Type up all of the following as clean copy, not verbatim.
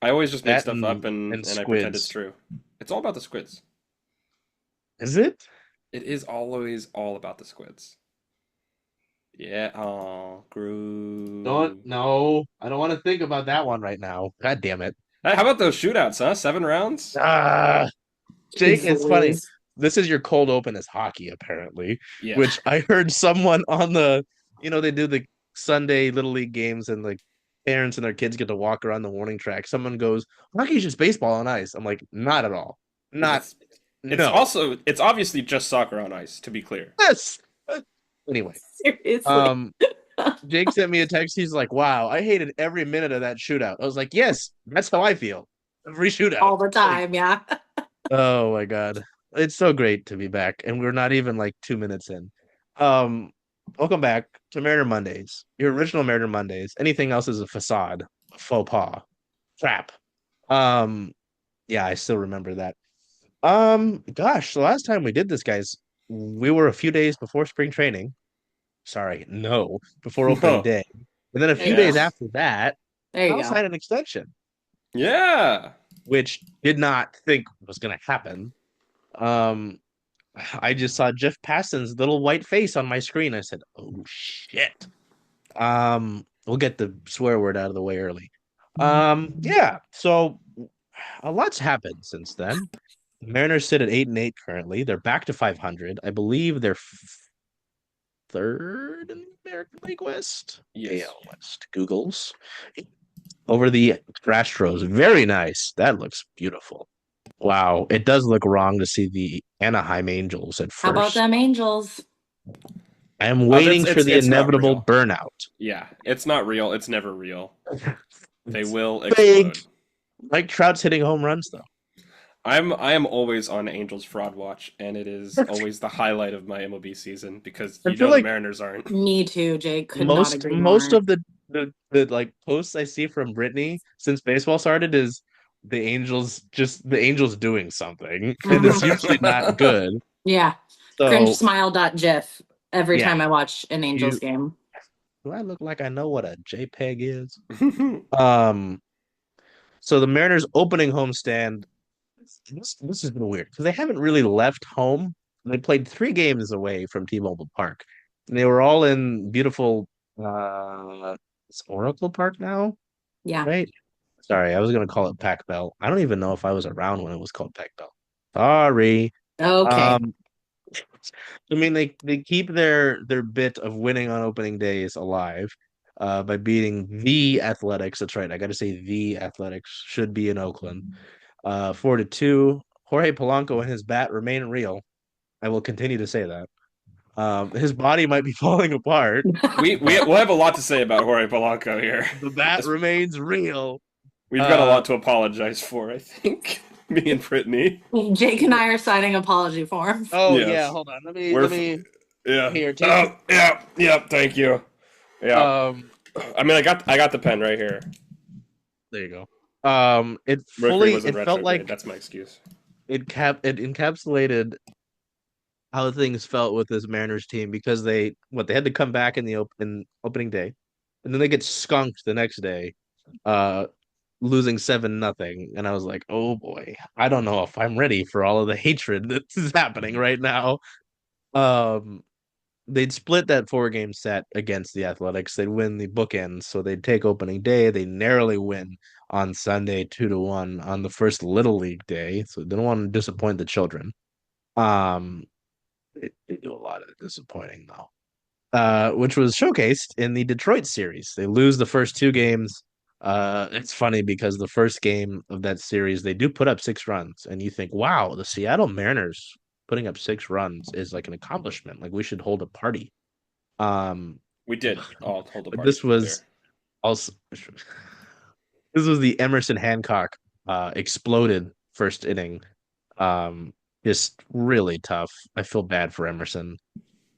I always just make That stuff up and and I pretend it's squids. true. It's all about the squids. Is it? It is always all about the squids. Yeah. Oh, Don't Groove. no. I don't want to think about that one right now. God damn it. Hey, how about those shootouts, huh? 7 rounds? Ah, Jake, Jeez it's funny. Louise. This is your cold open as hockey, apparently, Yeah. which I heard someone on they do the Sunday Little League games and like parents and their kids get to walk around the warning track. Someone goes, hockey's just baseball on ice. I'm like, not at all. Not, It's no. also it's obviously just soccer on ice, to be clear. Yes. Anyway, Seriously. um, Jake sent me a text. He's like, wow, I hated every minute of that shootout. I was like, yes, that's how I feel. Every shootout. All the Like, time, yeah. oh my God. It's so great to be back. And we're not even like 2 minutes in. Um, Welcome back to Mariner Mondays. Your original Mariner Mondays. Anything else is a facade, a faux pas, trap. Um, yeah, I still remember that. Gosh, the last time we did this, guys, we were a few days before spring training. Sorry, no, before opening No. day. And then a There few you Yeah. go. days after that, There you I'll go. sign an extension, Yeah. which did not think was gonna happen. Um, I just saw Jeff Passan's little white face on my screen. I said, "Oh shit." We'll get the swear word out of the way early. Yeah. So a lot's happened since then. The Mariners sit at 8-8 currently. They're back to 500. I believe they're third in the American League West, Yes. AL West. Google's over the Astros. Very nice. That looks beautiful. Wow, it does look wrong to see the Anaheim Angels at How about first. them Angels? I am That's waiting for the it's not inevitable real. burnout. Yeah. It's not real. It's never real. They It's will fake. explode. Mike Trout's hitting home runs though. I am always on Angels fraud watch, and it is always the highlight of my MLB season because I you feel know the like Mariners aren't. Me too, Jake. Could not most agree most more. of the like posts I see from Brittany since baseball started is the Angels doing something, and it's Hmm. usually not good. Yeah. Cringe So smile dot gif every yeah, time I watch an Angels you game. do I look like I know what a JPEG is? Um, so the Mariners opening homestand. This has been weird because they haven't really left home. They played 3 games away from T-Mobile Park, and they were all in beautiful. It's Oracle Park now, Yeah. right? Sorry, I was gonna call it Pac Bell. I don't even know if I was around when it was called Pac Bell. Sorry. Okay. Um, I mean they keep their bit of winning on opening days alive, by beating the Athletics. That's right. I got to say the Athletics should be in Oakland. 4-2. Jorge Polanco and his bat remain real. I will continue to say that. His body might be falling apart, but we'll have a lot to say about Jorge Polanco here. the bat remains real. We've got a Uh, lot to apologize for, I think. Me and Brittany. Jake and I are signing apology forms. oh yeah, Yes. hold on. We're Let me yeah. here, take it. Oh, yeah. Yeah, thank you. Yeah. Um, I mean, I got the pen right here. there you go. Mercury was in It felt retrograde. like That's my excuse. it encapsulated how things felt with this Mariners team because they had to come back in the opening day, and then they get skunked the next day, uh, losing 7-0. And I was like, oh boy, I don't know if I'm ready for all of the hatred that is happening right now. Um, they'd split that 4 game set against the Athletics. They'd win the bookends, so they'd take opening day. They narrowly win on Sunday 2-1 on the first Little League day. So they don't want to disappoint the children. Um, they do a lot of disappointing though. Which was showcased in the Detroit series. They lose the first 2 games. It's funny because the first game of that series, they do put up 6 runs, and you think, wow, the Seattle Mariners putting up 6 runs is like an accomplishment. Like we should hold a party. Um, We did all hold a but party, to this be clear. was also this was the Emerson Hancock exploded first inning. Um, just really tough. I feel bad for Emerson.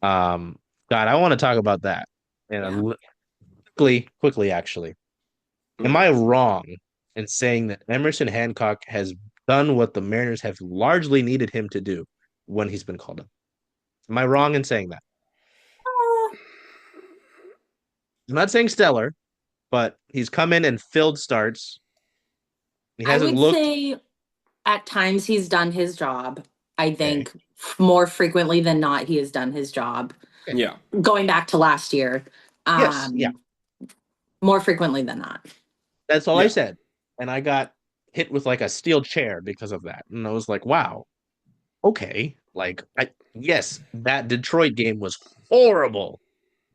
Um, God, I want to talk about that. Yeah. And quickly, actually, am Hmm. I wrong in saying that Emerson Hancock has done what the Mariners have largely needed him to do when he's been called up? Am I wrong in saying that? I'm not saying stellar, but he's come in and filled starts. He I hasn't would looked. say at times he's done his job. I Okay. think more frequently than not, he has done his job. Okay. Yeah. Going back to last year, Yes. Yeah. more frequently than not. That's all I Yeah. said. And I got hit with like a steel chair because of that. And I was like, wow, okay. Like yes, that Detroit game was horrible.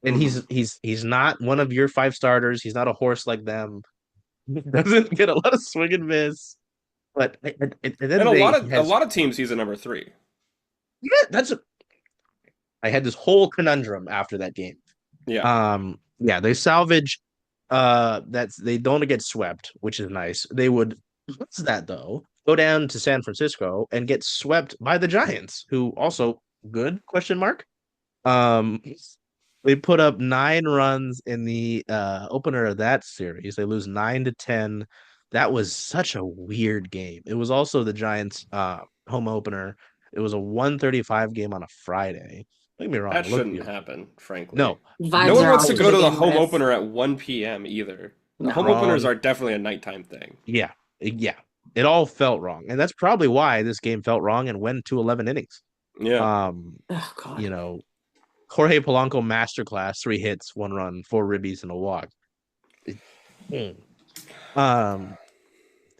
And Mhm. he's not one of your five starters. He's not a horse like them. He doesn't get a lot of swing and miss. But and And then a lot they of a has lot of teams he's a number three. yeah, I had this whole conundrum after that game. Yeah. Yeah, they salvage that's they don't get swept, which is nice. They would what's that though? Go down to San Francisco and get swept by the Giants, who also good question mark. Um they put up 9 runs in the opener of that series. They lose 9-10. That was such a weird game. It was also the Giants home opener. It was a 135 game on a Friday. Don't get me wrong, That it looked shouldn't beautiful. happen, frankly. No, No Vibes one are wants off to to go to the begin home with. opener at 1 p.m. either. Home No. openers wrong. are definitely a nighttime thing. Yeah, yeah. It all felt wrong, and that's probably why this game felt wrong and went to 11 innings. Yeah. Um, Oh God. you know, Jorge Polanco masterclass, 3 hits, 1 run, 4 ribbies, and a walk. Mm. Um,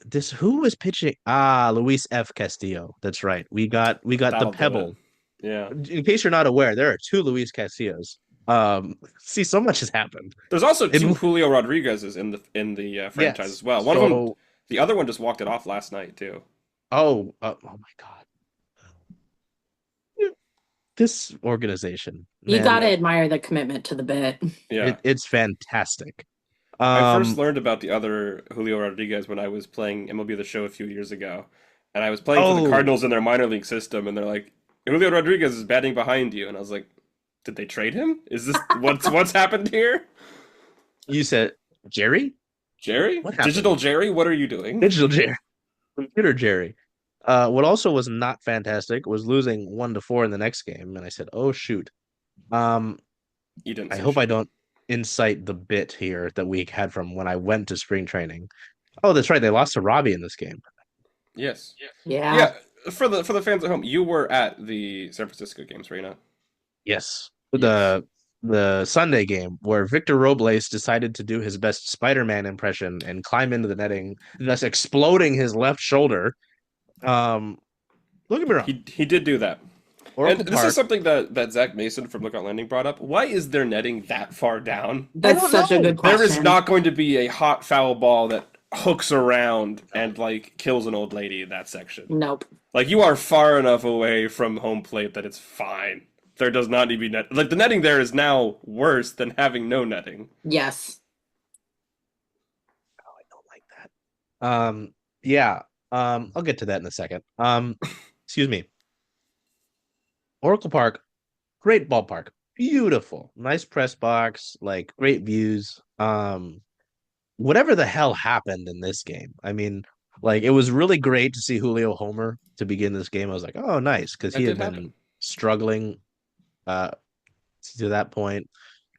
this who was pitching? Luis F. Castillo. That's right. We got the That'll do it. pebble. Yeah. In case you're not aware, there are two Luis Castillos. See, so much has happened. There's also two And Julio Rodriguez's in the franchise yes, as well. One of them, so the other one just walked it off last night too. oh my God, this organization, You man, gotta Yeah. admire the commitment to the bit. Yeah. it's fantastic. I first Um, learned about the other Julio Rodriguez when I was playing MLB The Show a few years ago. And I was playing for the oh, Cardinals in their minor league system, and they're like, Julio Rodriguez is batting behind you. And I was like, did they trade him? Is this what's happened here? you said Jerry? Jerry? What Digital happened? Jerry, what are you doing? Digital Jerry, computer Jerry. What also was not fantastic was losing 1-4 in the next game, and I said, "Oh shoot." Um, You didn't I say hope I shoot. don't incite the bit here that we had from when I went to spring training. Oh, that's right. They lost to Robbie in this game. Yes. Yeah. Yeah, for the fans at home, you were at the San Francisco games, were you not? Yes. Yes. The Sunday game where Victor Robles decided to do his best Spider-Man impression and climb into the netting, thus exploding his left shoulder. Don't get me wrong. He did do that. And Oracle this is Park. something that Zach Mason from Lookout Landing brought up. Why is their netting that far down? I That's don't such a know. good There is question. not going to be a hot foul ball that hooks around and like kills an old lady in that section. Nope. Like you are far enough away from home plate that it's fine. There does not need to be net. Like the netting there is now worse than having no netting. Yes. Oh, I don't like that. Yeah. I'll get to that in a second. Excuse me. Oracle Park, great ballpark. Beautiful. Nice press box, like great views. Whatever the hell happened in this game. I mean, like it was really great to see Julio homer to begin this game. I was like, "Oh, nice," because That he had did been happen. struggling uh to that point.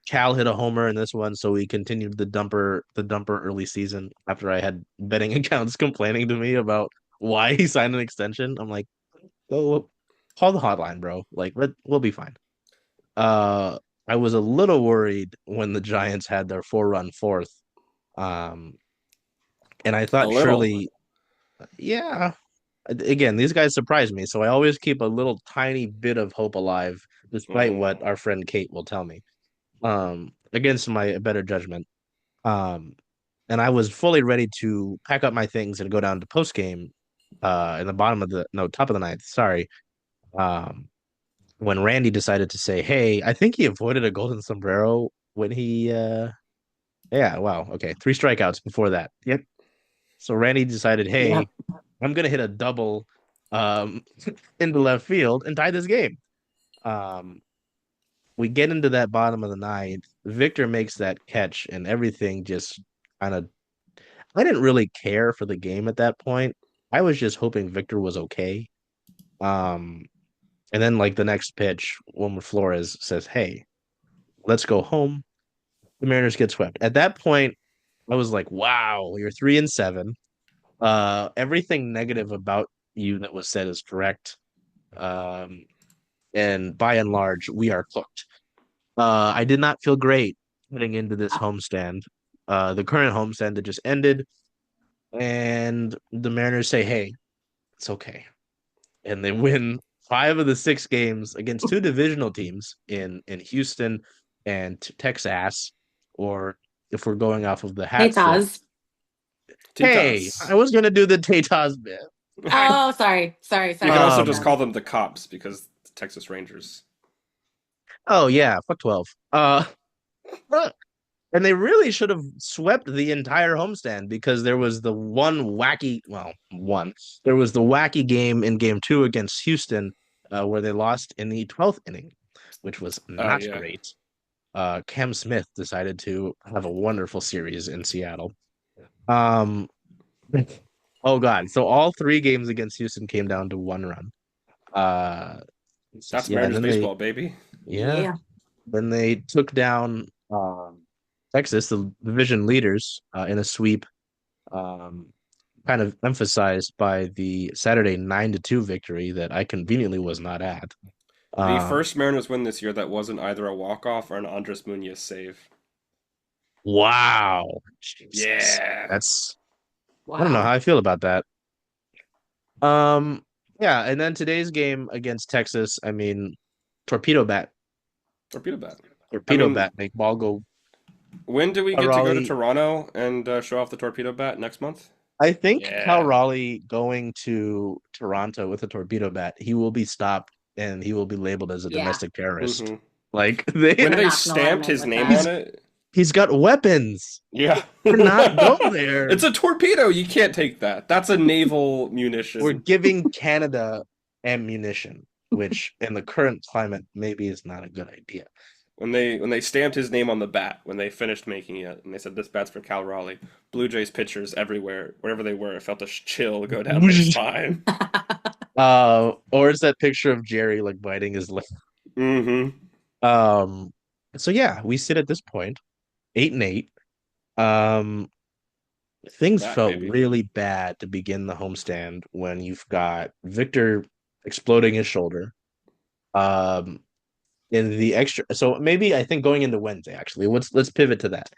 Cal hit a homer in this one, so we continued the dumper early season after I had betting accounts complaining to me about why he signed an extension. I'm like, go call the hotline, bro. Like, we'll be fine. Uh, I was a little worried when the Giants had their 4-run fourth. Um, and I A thought little. surely, yeah. Again, these guys surprise me, so I always keep a little tiny bit of hope alive, despite Mm. what our friend Kate will tell me. Against my better judgment. Um, and I was fully ready to pack up my things and go down to post game in the bottom of the no top of the ninth. Sorry. Um, when Randy decided to say, "Hey, I think he avoided a golden sombrero when he yeah, wow, okay, 3 strikeouts before that." Yep. So Randy decided, "Hey, Yep. I'm gonna hit a double um into left field and tie this game." Um, we get into that bottom of the ninth. Victor makes that catch, and everything just kind of. I didn't really care for the game at that point. I was just hoping Victor was okay. Um, and then like the next pitch, Wilmer Flores says, "Hey, let's go home." The Mariners get swept. At that point, I was like, "Wow, you're 3-7." Everything negative about you that was said is correct. And by and large, we are cooked. I did not feel great heading into this homestand. The current homestand that just ended, and the Mariners say, "Hey, it's okay," and they win 5 of the 6 games against 2 divisional teams in Houston and Texas, or if we're going off of the Hey, hat flip. Taz. Hey, I was gonna do the Tatas bit. Oh, sorry. You can also just Um, call them the Cops because it's Texas Rangers. Oh yeah, fuck 12. And they really should have swept the entire homestand because there was the there was the wacky game in game 2 against Houston where they lost in the 12th inning, which was not Yeah. great. Cam Smith decided to have a wonderful series in Seattle. Um, oh God. So all 3 games against Houston came down to 1 run. That's Yeah, Mariners and then baseball, baby. yeah. Then they took down Texas, the division leaders, in a sweep, um, kind of emphasized by the Saturday 9-2 victory that I conveniently was not at. The first Mariners win this year that wasn't either a walk-off or an Andres Munoz save. Wow. Jesus. Yeah. That's Wow. I don't know how I feel about that. Yeah, and then today's game against Texas, I mean, torpedo bat. Torpedo bat. Torpedo bat, make ball go. When do we get to go to Raleigh. Toronto and show off the torpedo bat next month? I think Yeah. Cal Raleigh going to Toronto with a torpedo bat, he will be stopped and he will be labeled as a Yeah. domestic terrorist. Mhm. Like When They're they not gonna stamped let him his with name that. on it, he's got weapons. yeah, Do not go there. It's a torpedo. You can't take that. That's a naval munition. We're giving Canada ammunition, which in the current climate maybe is not a good idea. When they stamped his name on the bat, when they finished making it, and they said this bat's for Cal Raleigh, Blue Jays pitchers everywhere, wherever they were, felt a chill go down their spine. Or is that picture of Jerry like biting his lip? Mm-hmm. So yeah, we sit at this point, 8-8. Things felt really bad to begin the homestand when you've got Victor exploding his shoulder. In the extra, so maybe I think going into Wednesday, actually, let's pivot to that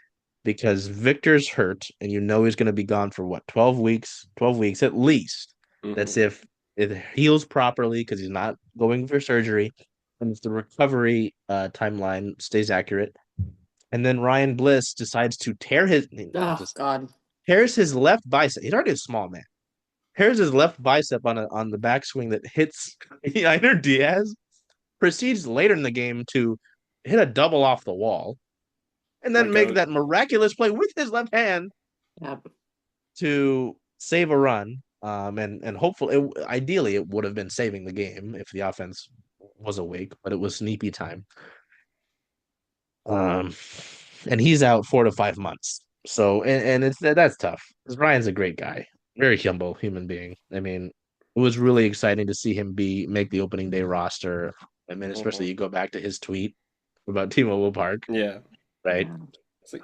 because Victor's hurt, and you know he's going to be gone for what 12 weeks at least. Mm-hmm. That's if it heals properly because he's not going for surgery, and if the recovery timeline stays accurate. And then Ryan Bliss decides to tear his God. tears his left bicep. He's already a small man. Tears his left bicep on the backswing that hits Einer Diaz. Proceeds later in the game to hit a double off the wall, and then make that miraculous play with his left hand to save a run. And hopefully, ideally, it would have been saving the game if the offense was awake, but it was Sneepy time. And he's out 4 to 5 months. So, and that's tough because Ryan's a great guy, very humble human being. I mean, it was really exciting to see him make the opening day roster. I mean, especially you go back to his tweet about T-Mobile Park. Yeah. Right.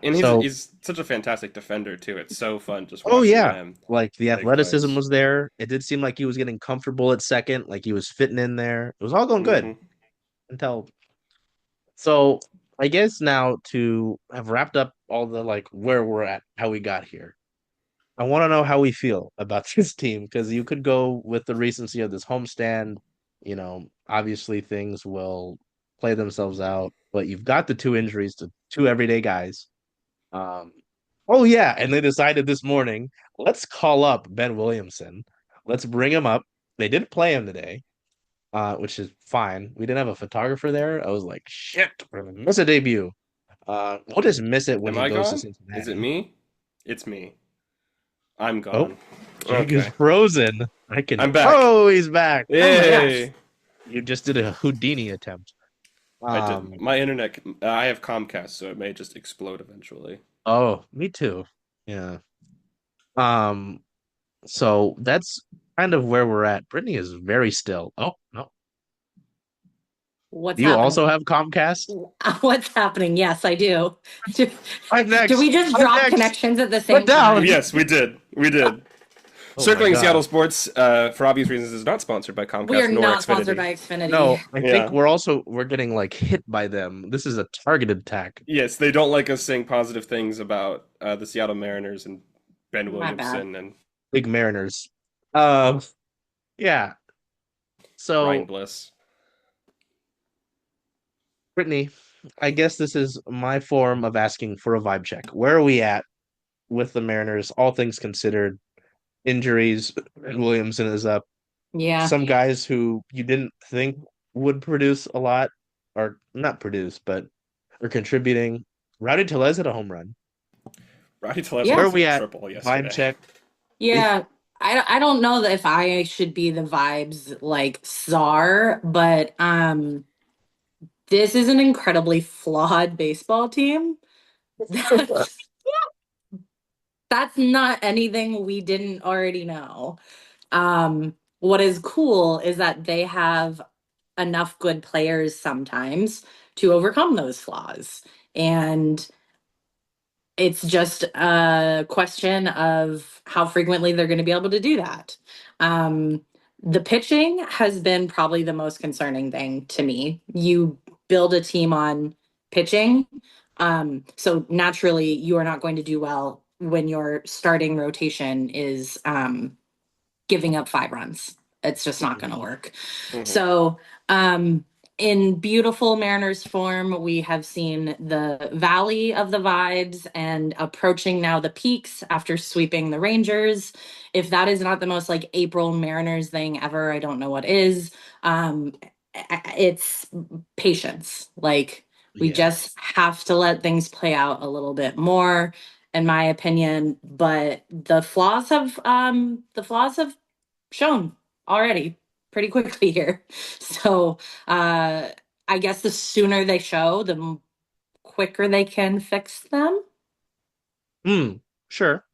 And he's such a fantastic defender too. It's so fun just watching him. Like the athleticism was there. It did seem like he was getting comfortable at second, like he was fitting in there. It was all going good until. So I guess now to have wrapped up all the like where we're at, how we got here. I want to know how we feel about this team because you could go with the recency of this homestand. You know, obviously things will play themselves out, but you've got the 2 injuries to 2 everyday guys. Oh yeah, and they decided this morning, let's call up Ben Williamson. Let's bring him up. They did play him today, which is fine. We didn't have a photographer there. I was like, shit, we're gonna miss a debut. We'll just miss it when he goes to Cincinnati. Is it me? It's me. I'm gone. Jake is frozen. I'm back. Oh, he's back. Yay! You just did a Houdini attempt. I did. My internet. I have Comcast, so it may just explode eventually. Oh, me too. Yeah. So that's kind of where we're at. Brittany is very still. Oh no. What's do you happening? Also have Comcast? What's happening? Yes, I do. I'm next. Do we just drop connections at the same time? Yes, we did. We did. Oh my Circling Seattle God. sports, for obvious reasons, is not sponsored by We are Comcast nor not sponsored Xfinity. by Xfinity. No, I think Yeah. we're getting like hit by them. This is a targeted attack. Yes, they don't like us saying positive things about the Seattle Mariners and Ben My bad. Williamson and Big Mariners. Um, yeah. Ryan So, Bliss. Brittany, I guess this is my form of asking for a vibe check. Where are we at with the Mariners, all things considered? Injuries, Williamson is up. Yeah. Some guys who you didn't think would produce a lot are not produce, but are contributing. Rowdy Tellez hit a home run. Rowdy Tellez Yeah. Where are almost hit we a at? triple Vibe yesterday. check. Yeah. I don't know that if I should be the vibes like czar, but this is an incredibly flawed baseball team. That's that's not anything we didn't already know. What is cool is that they have enough good players sometimes to overcome those flaws. And it's just a question of how frequently they're going to be able to do that. Um, the pitching has been probably the most concerning thing to me. You build a team on pitching. So naturally, you are not going to do well when your starting rotation is giving up 5 runs. It's just not going to work. Mhm. So, in beautiful Mariners form, we have seen the valley of the vibes and approaching now the peaks after sweeping the Rangers. If that is not the most like April Mariners thing ever, I don't know what is. Um, it's patience. Like we Yeah. just have to let things play out a little bit more, in my opinion. But the flaws have shown already pretty quickly here. So I guess the sooner they show, the quicker they can fix them. Hmm. Sure.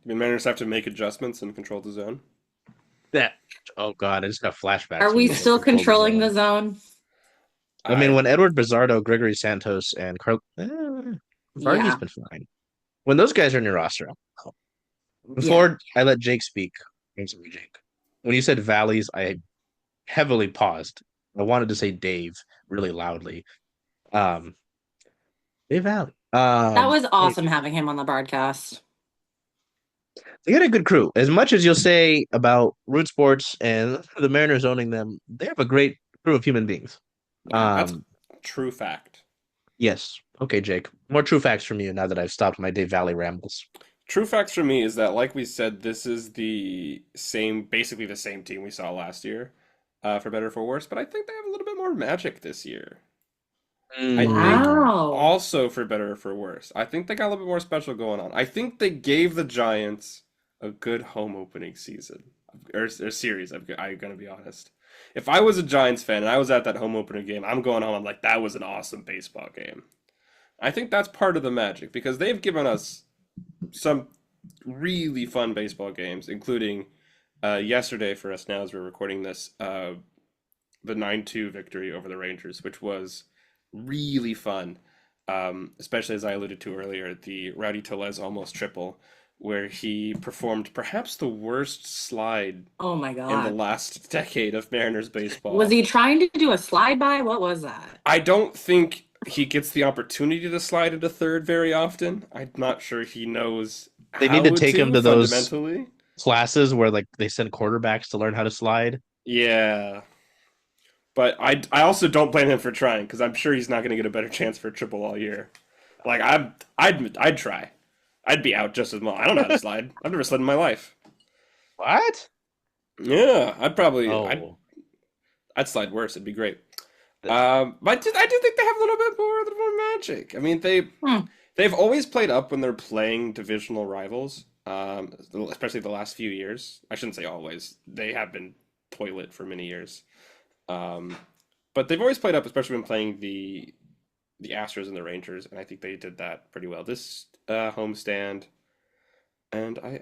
The Mariners have to make adjustments and control the zone. That. Oh God, I just got flashbacks Are when we you said still control the controlling the zone. zone? I mean, I when Edward Bizardo, Gregory Santos, and Carl Vardy's Yeah. been fine. When those guys are in your roster, oh. Yeah. Before I let Jake speak, I'm sorry, Jake. When you said valleys, I heavily paused. I wanted to say Dave really loudly. Um, Dave Valley. That was Hey, awesome having him on the broadcast. they got a good crew. As much as you'll say about Root Sports and the Mariners owning them, they have a great crew of human beings. Yeah. that's Um, true fact. yes. Okay, Jake. More true facts from you now that I've stopped my Dave Valley rambles. True facts for me is that, like we said, this is the same, basically the same team we saw last year, for better or for worse. But I think they have a little bit more magic this year. I think Mm, Wow. also for better or for worse. I think they got a little bit more special going on. I think they gave the Giants a good home opening season or series. I'm gonna be honest. If I was a Giants fan and I was at that home opening game, I'm going home. I'm like, that was an awesome baseball game. I think that's part of the magic because they've given us some really fun baseball games, including yesterday for us now as we're recording this, the 9-2 victory over the Rangers, which was really fun. Especially as I alluded to earlier, the Rowdy Tellez almost triple, where he performed perhaps the worst slide Oh my in the God. last decade of Mariners Was baseball. he trying to do a slide by? What was that? I don't think he gets the opportunity to slide into third very often. I'm not sure he knows they need to how take him to to those fundamentally. classes where like they send quarterbacks to learn how to slide. Yeah, but I also don't blame him for trying because I'm sure he's not going to get a better chance for a triple all year. Like I'd try. I'd be out just as well. I don't know how to slide. I've never slid in my life. What? Yeah, Oh, I'd slide worse. It'd be great. But I do think they have a little more magic. I mean, Hmm. they've always played up when they're playing divisional rivals. Especially the last few years. I shouldn't say always. They have been toilet for many years. Um, but they've always played up, especially when playing the Astros and the Rangers, and I think they did that pretty well this homestand. And I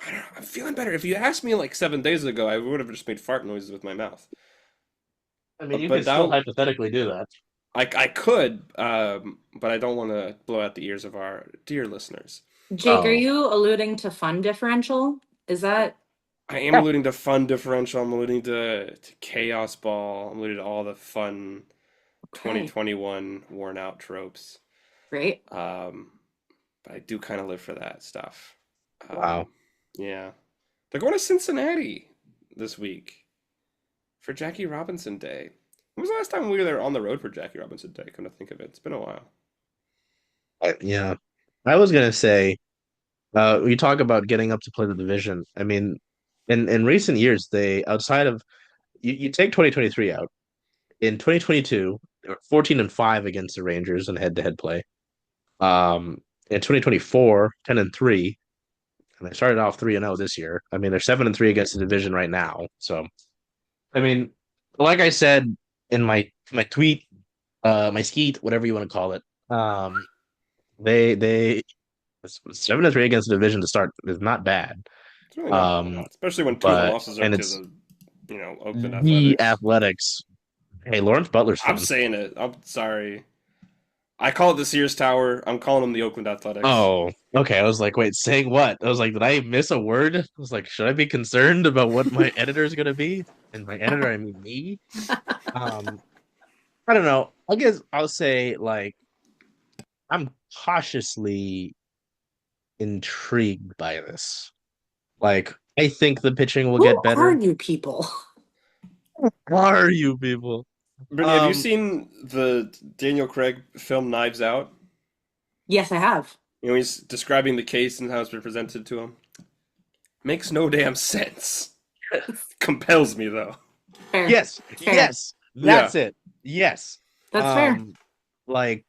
don't know, I'm feeling better. If you asked me like 7 days ago, I would have just made fart noises with my mouth. I mean, you But could still now hypothetically do that. I could, but I don't want to blow out the ears of our dear listeners. Jake, are Oh, you alluding to fun differential? Is that I am Yeah. alluding to fun differential. I'm alluding to chaos ball. I'm alluding to all the fun okay? 2021 worn out tropes. Great. Um, but I do kind of live for that stuff. Wow. Yeah. They're going to Cincinnati this week for Jackie Robinson Day. When was the last time we were on the road for Jackie Robinson Day? Come to think of it, it's been a while. Yeah. I was gonna say, we talk about getting up to play the division. I mean, in recent years, they outside of you take 2023 out. In 2022, they were 14-5 against the Rangers in head-to-head play. In 2024, 10-3, and they started off 3-0 this year. I mean, they're 7-3 against the division right now. So, I mean, like I said in my tweet, my skeet, whatever you want to call it, they 7-3 against the division to start is not bad. It's really not, Um, especially when two of the but losses are and to it's the, Oakland the Athletics. Athletics. Hey, Lawrence Butler's I'm fun. saying it. I'm sorry. I call it the Sears Tower. I'm calling them the Oakland Athletics. Oh, okay. I was like, wait, saying what? I was like, did I miss a word? I was like, should I be concerned about what my editor is gonna be? And by editor, I mean me. Um, I don't know. I guess I'll say like I'm cautiously intrigued by this. Like, I think the pitching will Who get are better. you people? Who are you people? Brittany, have you Um, seen the Daniel Craig film Knives Out? Yes, I have. He's describing the case and how it's been presented to him. Makes no damn sense. Compels me though. Fair. yes, Fair. yes, Yeah. that's it. Yes. That's fair. Um, like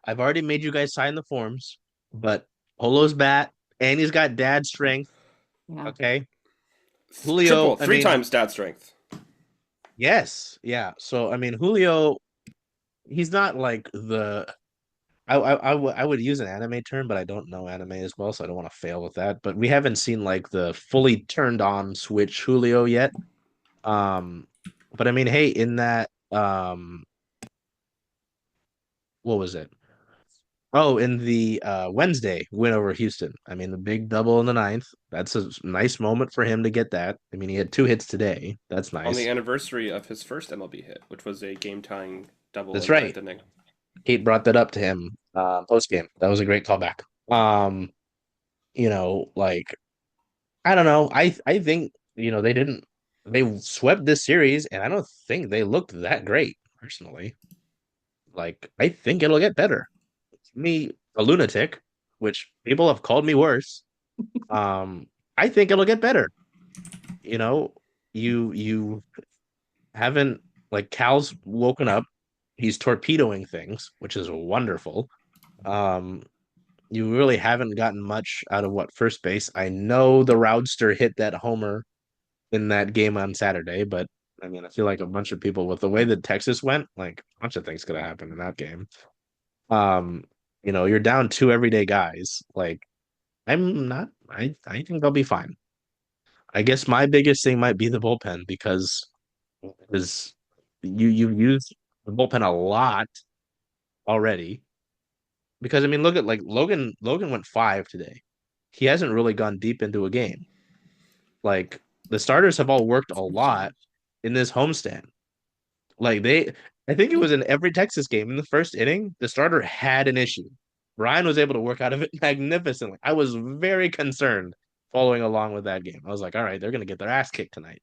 I've already made you guys sign the forms, but Polo's bat and he's got dad strength. Yeah. Okay. Triple, Julio, I three mean, times stat strength. yes, yeah. So I mean, Julio, he's not like the I would use an anime term, but I don't know anime as well, so I don't want to fail with that. But we haven't seen like the fully turned on switch Julio yet. Um, but I mean, hey, in that what was it? Oh, in the Wednesday win over Houston. I mean, the big double in the ninth. That's a nice moment for him to get that. I mean, he had 2 hits today. That's On the nice. anniversary of his first MLB hit, which was a game tying double That's in the right. ninth inning. Kate brought that up to him post game. That was a great callback. Um, like I don't know. I think they swept this series, and I don't think they looked that great personally. Like I think it'll get better. Me a lunatic, which people have called me worse. Um, I think it'll get better. You know, you haven't like Cal's woken up. He's torpedoing things, which is wonderful. Um, you really haven't gotten much out of what first base. I know the Roudster hit that homer in that game on Saturday, but I mean, I feel like a bunch of people with the way that Texas went, like a bunch of things could have happened in that game. Um, you're down two everyday guys. Like I'm not. I think they'll be fine. I guess my biggest thing might be the bullpen because you've used the bullpen a lot already. Because I mean, look at like Logan. Logan went 5 today. He hasn't really gone deep into a game. Like the starters have all worked a lot in this homestand. Like I think it was in every Texas game in the first inning, the starter had an issue. Brian was able to work out of it magnificently. I was very concerned following along with that game. I was like, all right, they're gonna get their ass kicked tonight.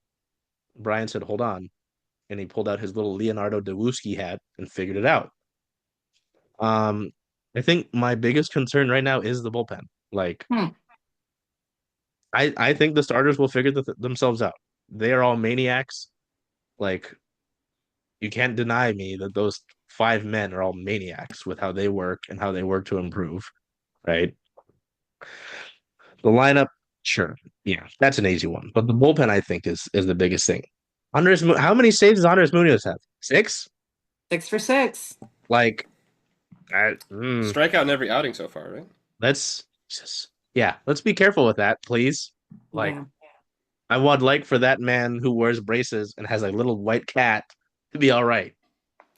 Brian said, hold on. And he pulled out his little Leonardo Dawuski hat and figured it out. Um, I think my biggest concern right now is the bullpen. Like, Hmm. I think the starters will figure themselves out. They are all maniacs. Like, you can't deny me that those 5 men are all maniacs with how they work and how they work to improve, right? The lineup, sure, yeah, that's an easy one. But the bullpen, I think, is the biggest thing. How many saves does Andres Munoz have? 6? 6 for 6. Like, Strikeout in every outing so far, right? let's yeah, let's be careful with that, please. Like, Yeah. I would like for that man who wears braces and has a little white cat to be all right.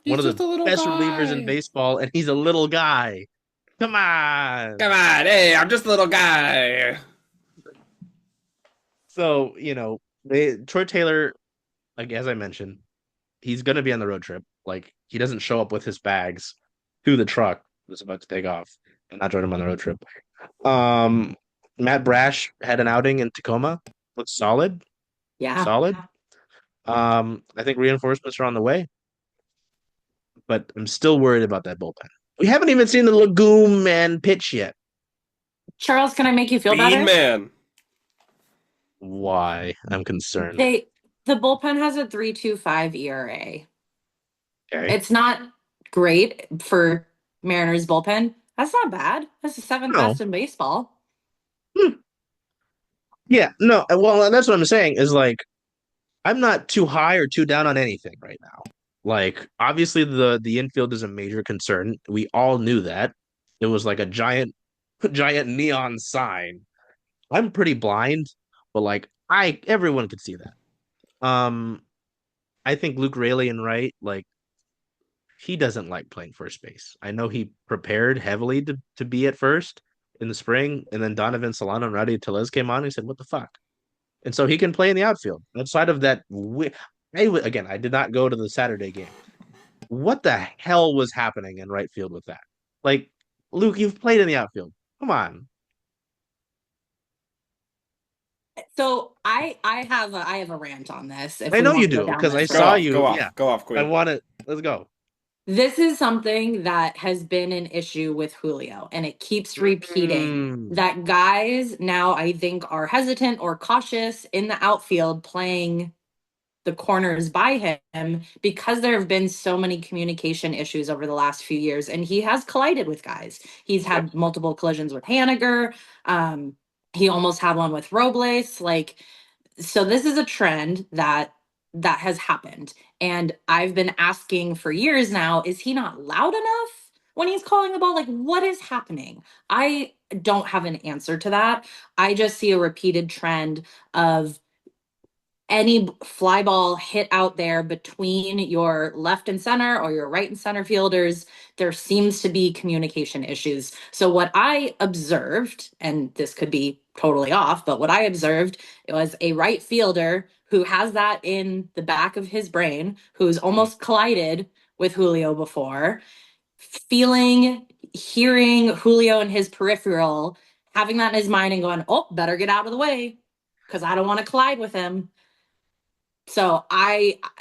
One He's of just the a little best relievers in guy. baseball, and he's a little guy. Come on. Come on, hey, I'm just a little guy. So, Troy Taylor, like as I mentioned, he's gonna be on the road trip. Like he doesn't show up with his bags to the truck that's about to take off and not join him on the road trip. Um, Matt Brash had an outing in Tacoma. Looks solid. Yeah. Solid. I think reinforcements are on the way, but I'm still worried about that bullpen. We haven't even seen the Legume man pitch yet. Charles, can I make you feel Bean better? Man. Why? I'm concerned. They the bullpen has a 3.25 ERA. Okay. It's not great for Mariners bullpen. That's not bad. That's the seventh No. best in baseball. Hmm. Yeah, no. Well, that's what I'm saying is like I'm not too high or too down on anything right now. Like obviously the infield is a major concern. We all knew that. It was like a giant giant neon sign. I'm pretty blind, but like I everyone could see that. I think Luke Raley and right, like he doesn't like playing first base. I know he prepared heavily to be at first in the spring, and then Donovan Solano and Rowdy Tellez came on and he said, "What the fuck?" And so he can play in the outfield. Outside of that, again, I did not go to the Saturday game. What the hell was happening in right field with that? Like, Luke, you've played in the outfield. Come on. So I have a rant on this if I we know want you to go do down because I this Go saw road. off, you. go Yeah, off, go off, I Queen. want to. Let's go. This is something that has been an issue with Julio, and it keeps repeating Mm, that guys now I think are hesitant or cautious in the outfield playing the corners by him because there have been so many communication issues over the last few years, and he has collided with guys. He's yep. had multiple collisions with Haniger. Um, he almost had one with Robles. Like, so this is a trend that has happened, and I've been asking for years now, is he not loud enough when he's calling the ball? Like, what is happening? I don't have an answer to that. I just see a repeated trend of any fly ball hit out there between your left and center or your right and center fielders, there seems to be communication issues. So, what I observed, and this could be totally off, but what I observed was a right fielder who has that in the back of his brain, who's almost collided with Julio before, feeling, hearing Julio in his peripheral, having that in his mind and going, oh, better get out of the way because I don't want to collide with him. So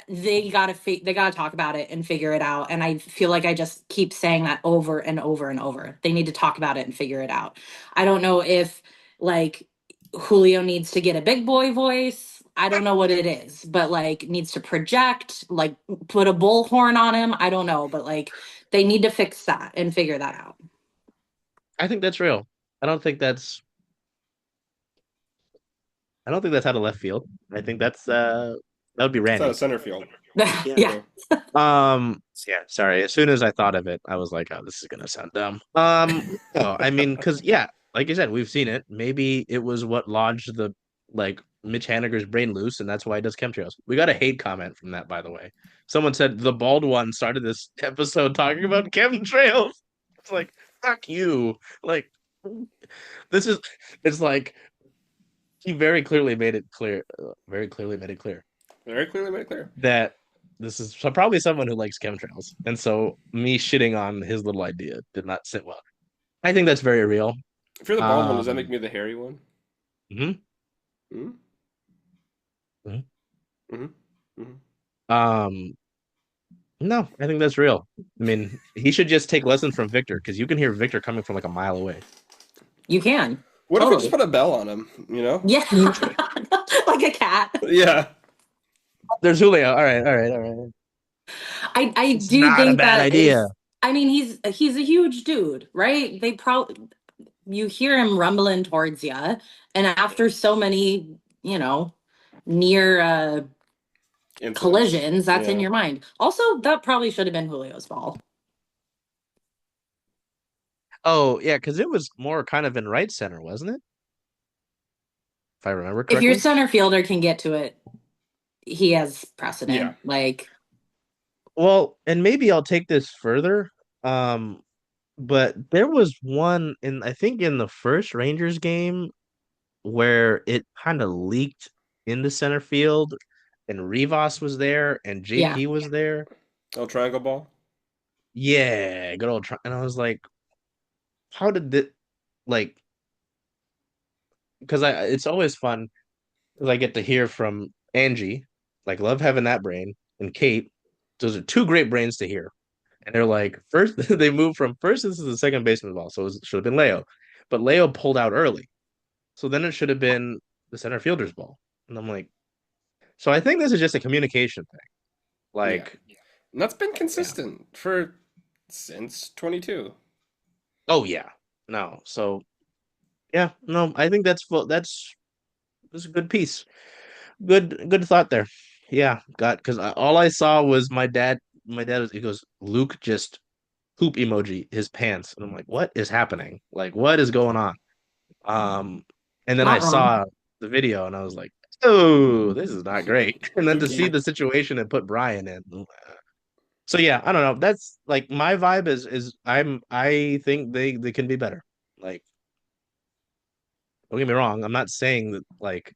they gotta talk about it and figure it out. And I feel like I just keep saying that over and over and over. They need to talk about it and figure it out. I don't know if like Julio needs to get a big boy voice. I don't know what it is, but like needs to project, like put a bullhorn on him. I don't know, but like they need to fix that and figure that out. I think that's real. I don't think that's. I don't think that's out of left field. I think that would be It's out Randy. of center field. Yeah. Yeah. So, Yeah, sorry. As soon as I thought of it, I was like, oh, this is gonna sound dumb. No, I mean, because yeah, like I said, we've seen it. Maybe it was what lodged the like Mitch Haniger's brain loose, and that's why he does chemtrails. We got a hate comment from that, by the way. Someone said the bald one started this episode talking about chemtrails. It's like, fuck you. Like, this is it's like he very clearly made it clear, very clearly made it clear very clearly made it clear. that this is probably someone who likes chemtrails. And so me shitting on his little idea did not sit well. I think that's very real. If you're the bald one, does that make Um, me the hairy one? mhm, Hmm? mhm. Mm-hmm. Mm-hmm. um, no, I think that's real. I mean, he should just take lessons from Victor because you can hear Victor coming from like a mile away. You can. What if we just Totally. put a bell on him, you know? Yeah. Like a cat. Yeah. There's Julio. All right, all right, all right. I It's do not a think bad that idea. is. I mean, he's a huge dude, right? They probably you hear him rumbling towards you, and after so many, near Incidents. collisions, that's in Yeah. your mind. Also, that probably should have been Julio's ball. Oh, yeah, because it was more kind of in right center, wasn't it? If I remember If your correctly. center fielder can get to it, he has precedent. Yeah. Like, Well, and maybe I'll take this further. Um, But there was one I think in the first Rangers game where it kind of leaked into center field and Rivas was there and Yeah. JP was there. Oh, triangle ball. Yeah, good old and I was like, how did this like because I it's always fun because I get to hear from Angie, like love having that brain, and Kate. Those are two great brains to hear. And they're like, first they moved from first this is the second baseman ball, so it should have been Leo. But Leo pulled out early. So then it should have been the center fielder's ball. And I'm like, so I think this is just a communication thing. Yeah. Like, And that's been yeah. consistent for since 22. Oh yeah. No. So yeah, no, I think that's a good piece. Good thought there. Yeah, got because all I saw was my dad. My dad was he goes, Luke just poop emoji his pants. And I'm like, what is happening? Like, what is going on? Um, and then I Not wrong. saw the video and I was like, oh, this is not great. And then to see Yeah. the situation and put Brian in. So yeah, I don't know. That's like my vibe is I think they can be better. Like, don't get me wrong, I'm not saying that like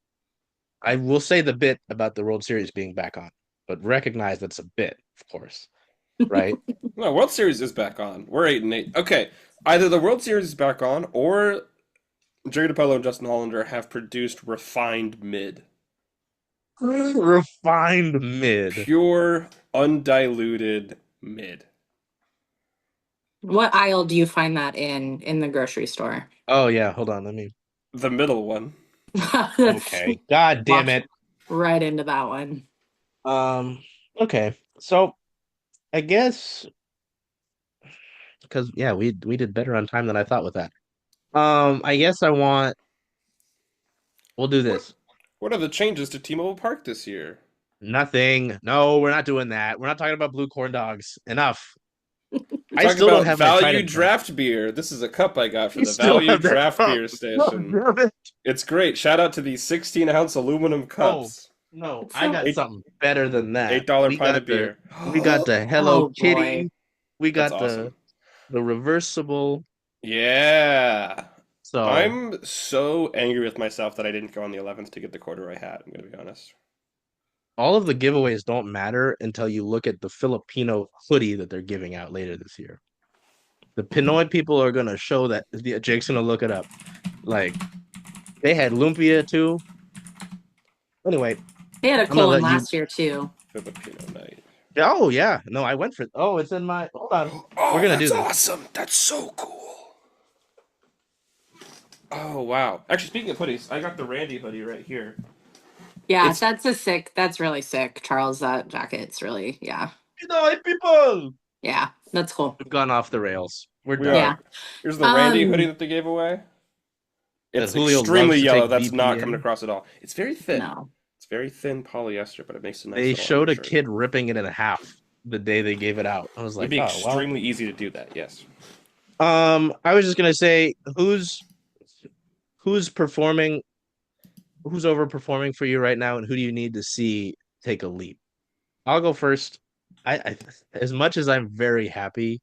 I will say the bit about the World Series being back on, but recognize that's a bit, of course, right? No, World Series is back on. We're 8-8. Okay, either the World Series is back on, or Jerry DiPello and Justin Hollander have produced refined mid, Refined mid. pure, undiluted mid. What aisle do you find that in the grocery store? Oh yeah, hold on, let me. The middle one. That's Okay. God damn walked it. right into that one. Um, okay. So I guess because yeah, we did better on time than I thought with that. I guess we'll do What this. what are the changes to T-Mobile Park this year? Nothing. No, we're not doing that. We're not talking about blue corn dogs. Enough. You're I talking still don't about have my Value Trident cup. Draft Beer. This is a cup I got for You the still Value have that Draft cup. Beer God station. damn it. It's great. Shout out to these 16-ounce aluminum Oh, cups. no, It's I so got Eight something better than that. $8 pint of beer. We got the Hello oh boy. Kitty. We That's got awesome. the reversible. Yeah. So I'm so angry with myself that I didn't go on the 11th to get the corduroy hat. I'm gonna be honest. all of the giveaways don't matter until you look at the Filipino hoodie that they're giving out later this year. The Pinoy people are gonna show that Jake's gonna look it up. Like they had lumpia too. Anyway, They had a I'm gonna cool one let you. last year too. Filipino night. Oh yeah, no, I went for. Oh, it's in my. Hold on, we're Oh, gonna do that's this. awesome. That's so cool. Oh wow. Actually, speaking of hoodies, I got the Randy hoodie right here. Yeah, It's that's really sick, Charles. That jacket's really, yeah. Pinoy people. Yeah, that's cool. We've gone off the rails. We're we done. Yeah. are. Here's the Randy hoodie Um, that they gave away. That It's Julio extremely loves to yellow. take That's not coming BPA. across at all. It's very thin. no. It's very thin polyester, but it makes a nice They little showed a undershirt. kid ripping it in half the day they gave it out. I was It'd like, be oh well. extremely easy to do that. Yes. I was just gonna say who's performing, who's overperforming for you right now, and who do you need to see take a leap? I'll go first. I as much as I'm very happy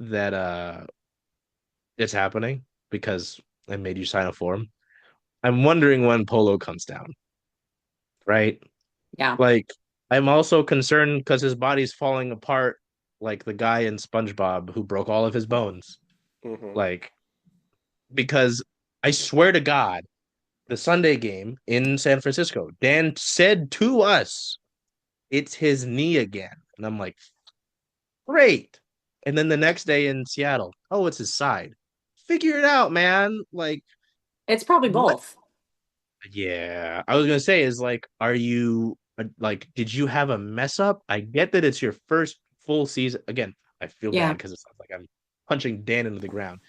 that it's happening because I made you sign a form. I'm wondering when Polo comes down, right? Yeah. Like I'm also concerned because his body's falling apart, like the guy in SpongeBob who broke all of his bones. Hmm. Like because I swear to God, the Sunday game in San Francisco, Dan said to us, "It's his knee again," and I'm like, "Great." And then the next day in Seattle, oh, it's his side. Figure it out, man. Like It's probably what? both. Yeah, I was gonna say is like, are you like, did you have a mess up? I get that it's your first full season. Again, I feel bad Yeah. because it sounds like I'm punching Dan into the ground.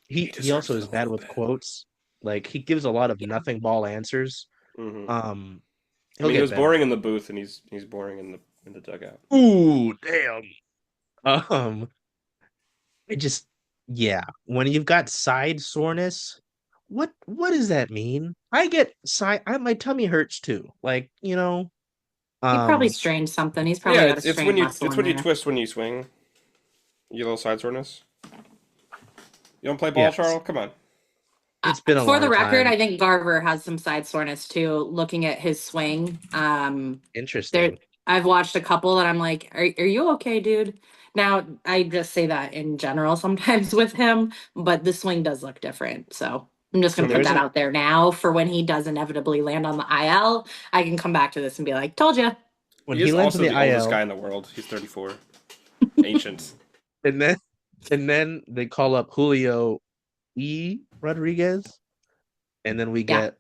He He deserves also it is a bad little with bit. quotes. Like he gives a lot of Yeah. nothing ball answers. Hmm. Um, I he'll mean, he get was better. boring in the booth, and he's boring in the dugout. Ooh, damn. Um, it just yeah. When you've got side soreness, what does that mean? I get side. My tummy hurts too. Like He probably um, strained something. He's Yeah, probably got a strained muscle it's in when you there. twist when you swing. You little side soreness. You don't play ball, Yes. Charles? Come on. It's been a For the long record, time. I think Garver has some side soreness too, looking at his swing. There, Interesting. I've watched a couple that I'm like, are you okay, dude? Now, I just say that in general sometimes with him, but the swing does look different. So I'm just So going to put there's that an out there now for when he does inevitably land on the IL. I can come back to this and be like, told you. when He he is lands in also the the oldest IL, guy in the world. He's 34. Ancient. and then they call up Julio Rodriguez, and then we Yeah. get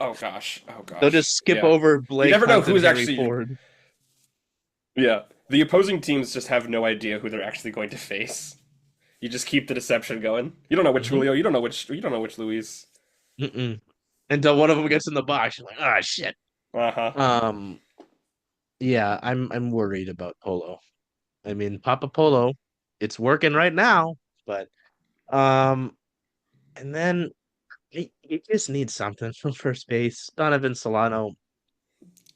Oh gosh. Oh they'll gosh. just skip Yeah. over You Blake never know Hunt and who's Henry actually. Ford. Yeah. The opposing teams just have no idea who they're actually going to face. You just keep the deception going. You don't know which Mhm. Julio. You don't know which Luis. Mm-mm. Until one of them gets in the box, you're like, ah, shit. Uh huh. Yeah, I'm worried about Polo. I mean, Papa Polo, it's working right now, but um, and then you just need something from first base. Donovan Solano,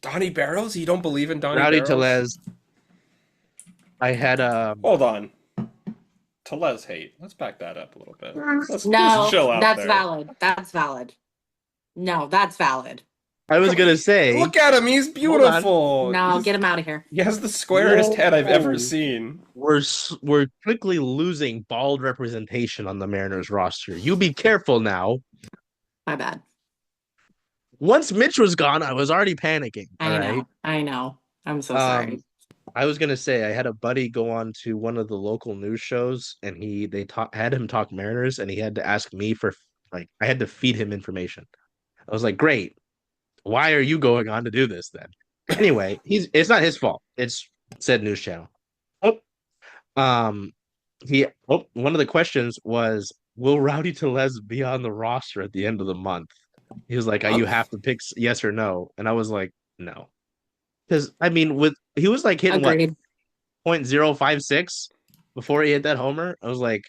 Donnie Barrows? You don't believe in Donnie Rowdy Barrows? Tellez. I had Hold on. Tellez hate. Let's back that up a little bit. Let's No, chill out that's there. valid. That's valid. No, that's valid. I was gonna say, Look at him. He's hold on. beautiful. No, get him out of here. He has the squarest head I've ever Whoa. seen. We're quickly losing bald representation on the Mariners roster. You be careful now. My bad. Once Mitch was gone, I was already panicking. All I right. know. I know. I'm so sorry. I was gonna say I had a buddy go on to one of the local news shows, and had him talk Mariners, and he had to ask me for like I had to feed him information. I was like, great. Why are you going on to do this then? Anyway, it's not his fault. It's said news channel. Oh, um, one of the questions was, will Rowdy Tellez be on the roster at the end of the month? He was like, you have to pick yes or no, and I was like, no, because I mean, he was like hitting what Agreed. 0.056 before he hit that homer. I was like,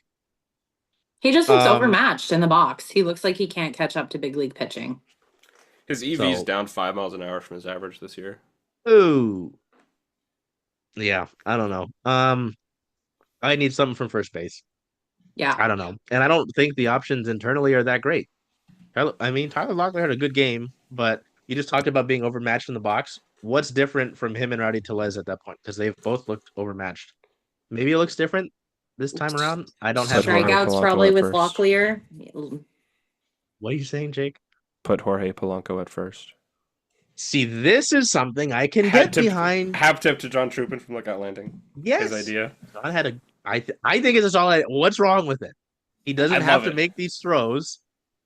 He just looks um, overmatched in the box. He looks like he can't catch up to big league pitching. His EV's so down 5 miles an hour from his average this year. ooh, yeah, I don't know. I need something from first base. Yeah. I don't know, and I don't think the options internally are that great. Tyler Locklear had a good game, but you just talked about being overmatched in the box. What's different from him and Rowdy Tellez at that point? Because they've both looked overmatched. Maybe it looks different this time around. I don't have Put Jorge the. Strikeouts Polanco probably at with first. Locklear. What are you saying, Jake? Put Jorge Polanco at first. See, this is something I can get behind. Have tip to John Troopin from Lookout Landing. Yes, His idea. John had a. I think it's all. What's wrong with it? He doesn't I have love to it. make these throws.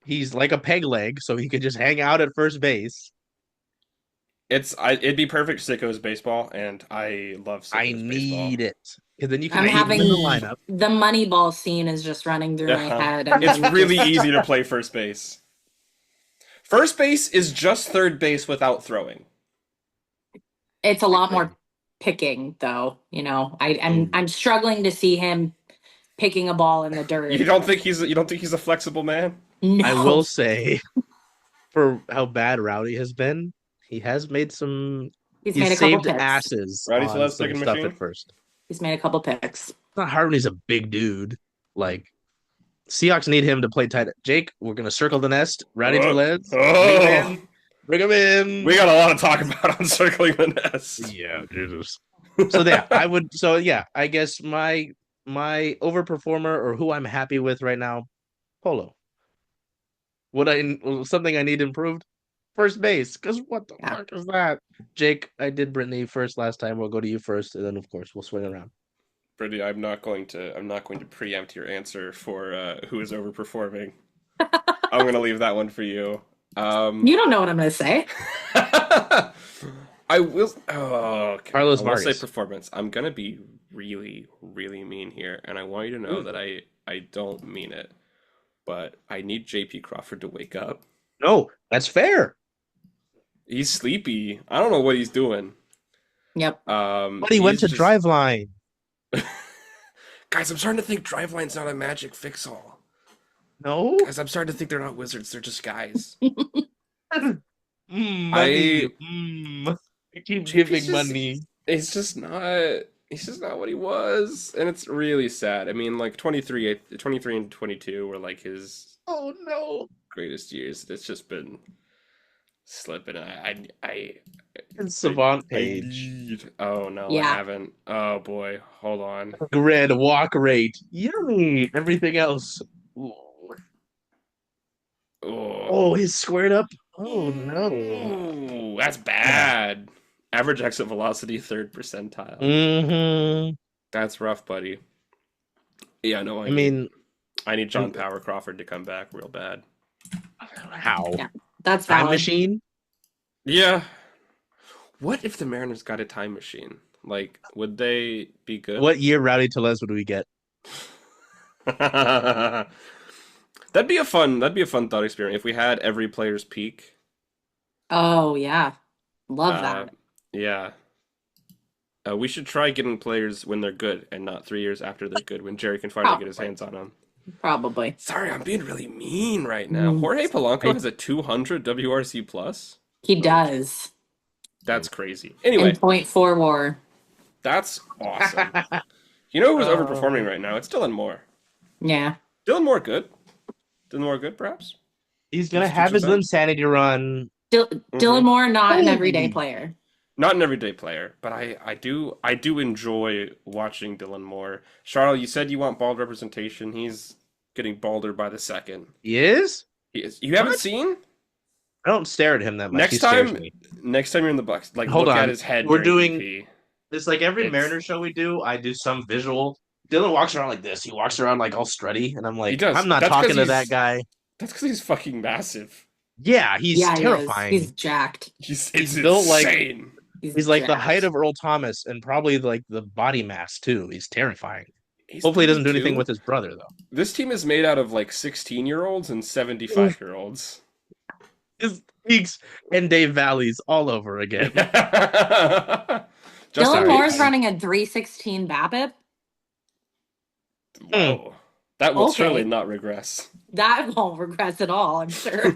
He's like a peg leg, so he could just hang out at first base. It'd be perfect Sicko's baseball, and I love Sicko's I baseball. need it because then you can I'm keep him having in the lineup. the Moneyball scene is just running through my head. And It's I'm really just- easy to play first base. First base is just third base without throwing. It's a lot more picking, though. You know, I'm struggling to see him picking a ball in the dirt. You don't think he's a flexible man? No. I will say, for how bad Rowdy has been, he has made some. He's He's made a couple saved picks. asses Rowdy on Tellez some picking stuff machine? at first. He's made a couple picks. It's not hard when he's a big dude. Like Seahawks need him to play tight. Jake, we're gonna circle the nest. Rowdy Tellez, bring him in. Bring him in. We got a lot to talk about on circling the nest. Yeah, Jesus. So yeah, I would. So yeah, I guess my overperformer or who I'm happy with right now, Polo. Something I need improved? First base, because what the fuck is that? Jake, I did Brittany first last time. We'll go to you first, and then of course we'll swing around. Brittany, I'm not going to preempt your answer for who is overperforming. I'm gonna leave that one for you. You don't know what I'm going to say. I will. Oh, okay. Carlos I will say Vargas. performance. I'm gonna be really, really mean here, and I want you to know that I don't mean it, but I need JP Crawford to wake up. No, that's fair. He's sleepy. I don't know what he's doing. Yep. But he went to Driveline. Guys, I'm starting to think Driveline's not a magic fix-all. No, Guys, I'm starting to think they're not wizards. They're just guys. money. I keep giving just- money. It's just not. He's just not what he was, and it's really sad. I mean, like 23 and 22 were like his Oh no. greatest years. It's just been slipping. And Savant I Page. need. Oh no, I Yeah. haven't. Oh boy, hold on. Grid walk rate. Yummy. Everything else. Ooh. Oh, Oh, he's squared up. Oh no. ooh, that's Yeah. bad. Average exit velocity, third percentile. Mm-hmm. That's rough, buddy. Yeah, no, I mean, I need John and Power Crawford to come back real bad. how? Yeah. That's Time valid. machine? Yeah. What if the Mariners got a time machine? Like, would they be good? What year Rowdy Tellez would we get? That'd be a fun thought experiment if we had every player's peak. Oh yeah. Love Uh, that. yeah. We should try getting players when they're good and not 3 years after they're good when Jerry can finally get his Probably. hands on them. Probably. Sorry, I'm being really mean right now. Mm. Jorge Polanco I has a 200 WRC plus. He Like, does. that's crazy. In Anyway, point four war. that's awesome. You know who's overperforming uh, right now? It's Dylan Moore. Yeah. Dylan Moore good? Dylan Moore good, perhaps? he's gonna Just have teachers his that? insanity run. Dylan Moore, not an everyday Holy. player. Not an everyday player, but I do enjoy watching Dylan Moore. Charles, you said you want bald representation. He's getting balder by the second. He is? He is. You haven't What? seen? I don't stare at him that much. He Next scares time, me. next time you're in the box, like Hold look at on. his head We're during doing BP. it's like every It's Mariner show we do, I do some visual. Dylan walks around like this. He walks around like all strutty, and I'm he like, does. I'm not talking to that guy. That's because he's fucking massive. Yeah, he's Yeah, he is. He's terrifying. jacked. It's He's built like insane. he's like the height of Earl Thomas and probably like the body mass too. He's terrifying. He's Hopefully he doesn't do anything 32. with his brother though. This team is made out of like 16-year-olds and 75-year-olds. His peaks and Dave Valleys all over again. Just Dylan in Moore's case. running a 316 BABIP. Whoa. That will Okay. surely not regress. That won't regress at all, I'm sure.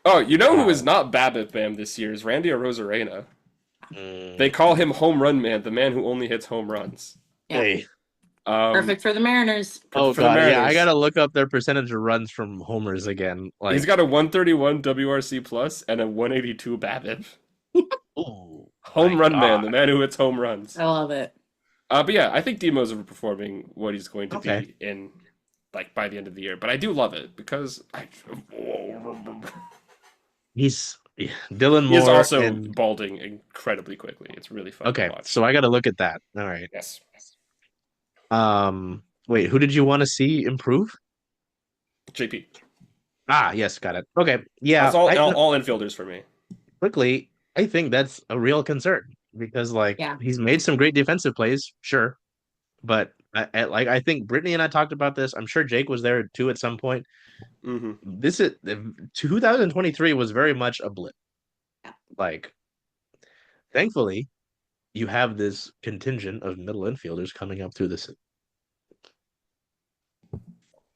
Oh, you know who Wow. is not BABIP Bam this year is Randy Arozarena. Mm. They call him Home Run Man, the man who only hits home runs. Yeah. Hey. Perfect for the Mariners. Oh for the god, yeah, I Mariners. gotta look up their percentage of runs from homers again. Like, He's got a 131 WRC plus and a 182 BABIP. ooh, Home my run man, God. the man who hits home runs. I love it. But yeah, I think Demo's overperforming what he's going to Okay. be in, like by the end of the year. But I do love it because He's Dylan he is Moore also and balding incredibly quickly. It's really fun okay, to watch. so I gotta look at that. All right. Yes, Wait, who did you want to see improve? JP. Ah, yes, got it. Okay, yeah. That's all infielders for me. Quickly, I think that's a real concern because, like, Yeah. he's made some great defensive plays, sure, but I think Brittany and I talked about this. I'm sure Jake was there too at some point. Mm-hmm. This is 2023 was very much a blip. Like, thankfully, you have this contingent of middle infielders coming up through this.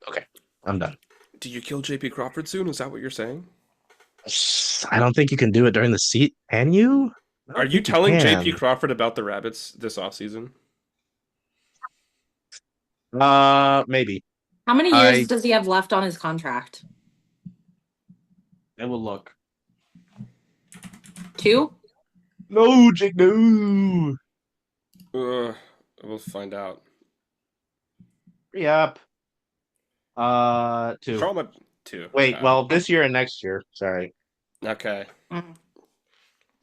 Okay, I'm done. Do you kill JP Crawford soon? Is that what you're saying? I don't think you can do it during the seat. Can you? I don't Are you think telling can. JP Crawford about the Rabbits this offseason? Maybe. How many I- years does he have left on his contract? I will look. 2? No, Jake, no. We'll find out. Hurry up. 2. Charlotte 2. Wait, well, this year and next year. Sorry. Okay.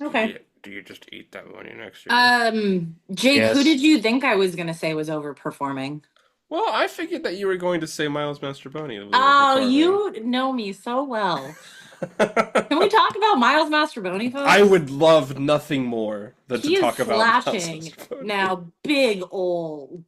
Okay. Do you just eat that money next year? Jake, Yes. who did you think I was gonna say was overperforming? Well, I figured that you were going to say Miles Mastroboni. Oh, you know me so well. Can we talk about Miles Mastroboni, folks? I would love nothing more than He to talk is about Miles flashing Mastroboni. now. Big old,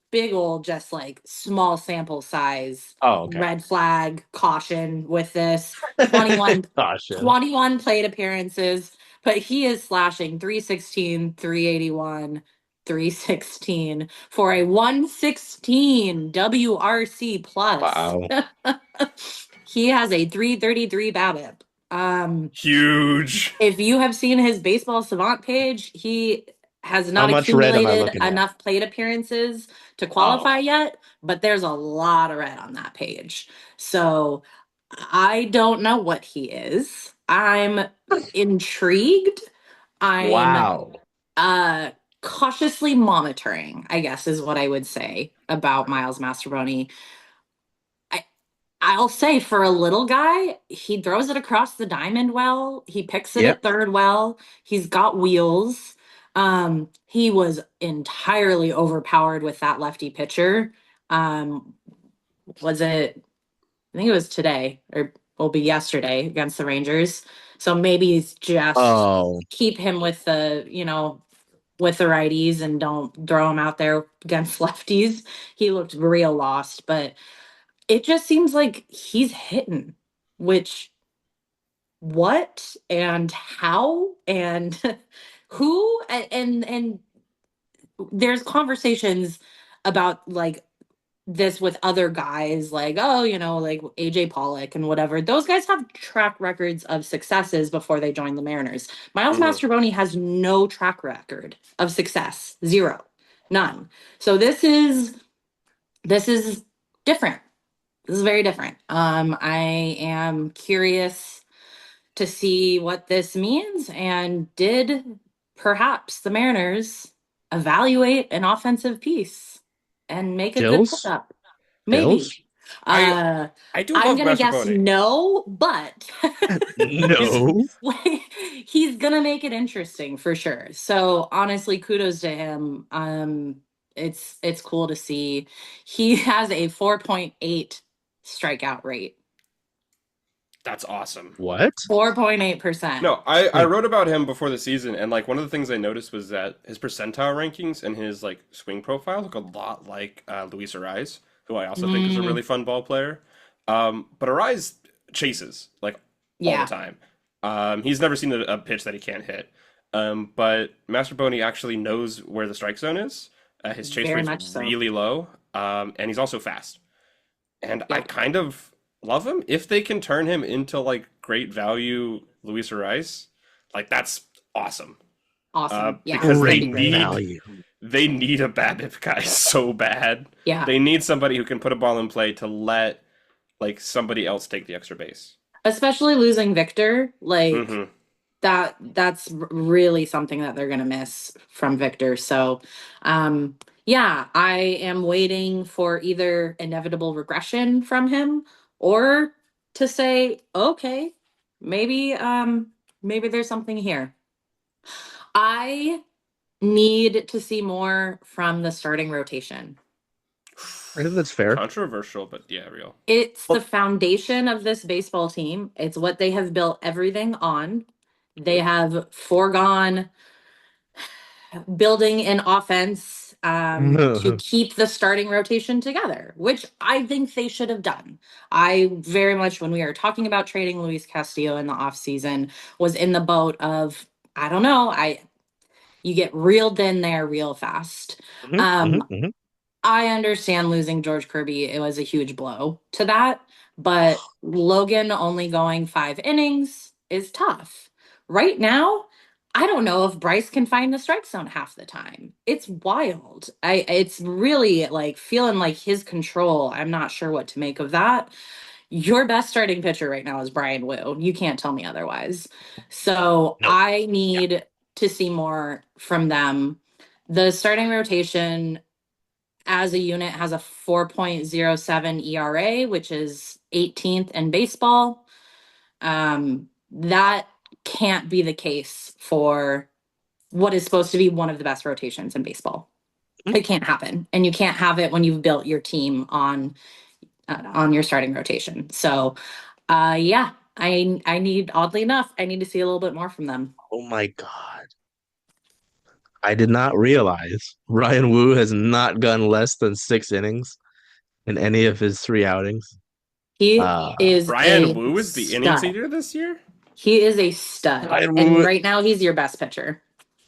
just like small sample size. Oh, okay. Red flag, caution with this. 21 Caution. 21 plate appearances, but he is slashing 316, 381, 316 for a 116 WRC plus. Wow. He has a 333 BABIP. Huge. If you have seen his baseball savant page, he has How not much red am I accumulated looking at? enough plate appearances to Oh, qualify yet, but there's a lot of red on that page. So I don't know what he is. I'm intrigued. I'm Wow. uh cautiously monitoring, I guess is what I would say about Miles Mastrobuoni. I I'll say for a little guy, he throws it across the diamond well. He picks it Yep. at third well. He's got wheels. He was entirely overpowered with that lefty pitcher. Um, was it I think it was today or will be yesterday against the Rangers. So maybe it's just Oh, keep him with with the righties and don't throw him out there against lefties. He looked real lost, but it just seems like he's hitting, which what and how and who and there's conversations about like this with other guys like oh like AJ Pollock and whatever. Those guys have track records of successes before they joined the Mariners. Miles mhm. Mastrobuoni has no track record of success. Zero. None. So this is different. This is very different. I am curious to see what this means. And did perhaps the Mariners evaluate an offensive piece and make a good Dills? pickup? Maybe. Dills? I Uh, I do I'm love gonna Master guess Boni. no, but He's No. he's gonna make it interesting for sure. So honestly, kudos to him. It's cool to see. He has a 4.8 strikeout rate. that's awesome. What? 4.8%. No, I wrote about him before the season, and like one of the things I noticed was that his percentile rankings and his like swing profile look a lot like Luis Ariz, who I also think is a Mm, really fun ball player. But Ariz chases like all the yeah, time. He's never seen a pitch that he can't hit. But Master Boney actually knows where the strike zone is. His chase very rate's much so. really low, and he's also fast. And I Yep. kind of love him if they can turn him into like great value Luis Rice. Like that's awesome. Awesome. Yeah, Because that'd Great be great. value. they need a BABIP guy so bad. Yeah. They need somebody who can put a ball in play to let like somebody else take the extra base. Especially losing Victor, like Mm-hmm. that's really something that they're gonna miss from Victor. So yeah, I am waiting for either inevitable regression from him or to say, okay, maybe maybe there's something here. I need to see more from the starting rotation. I think that's fair. Controversial, but yeah, real. It's the Well, foundation of this baseball team. It's what they have built everything on. They Mhm. have foregone building an offense to keep the starting rotation together, which I think they should have done. I very much, when we were talking about trading Luis Castillo in the offseason, was in the boat of, I don't know, you get reeled in there real fast. mhm, mhm, Um, mhm. I understand losing George Kirby. It was a huge blow to that, but Logan only going 5 innings is tough. Right now, I don't know if Bryce can find the strike zone half the time. It's wild. It's really like feeling like his control. I'm not sure what to make of that. Your best starting pitcher right now is Brian Wu. You can't tell me otherwise. So No. I Yeah. need to see more from them. The starting rotation as a unit has a 4.07 ERA, which is 18th in baseball. That can't be the case for what is supposed to be one of the best rotations in baseball. Mhm. It can't happen, and you can't have it when you've built your team on your starting rotation. So, yeah, I need oddly enough, I need to see a little bit more from them. Oh my God. I did not realize Ryan Wu has not gone less than 6 innings in any of his 3 outings. He Uh, is Brian a Wu is the innings stud. leader this year. He is a stud, Ryan and Wu, right now he's your best pitcher.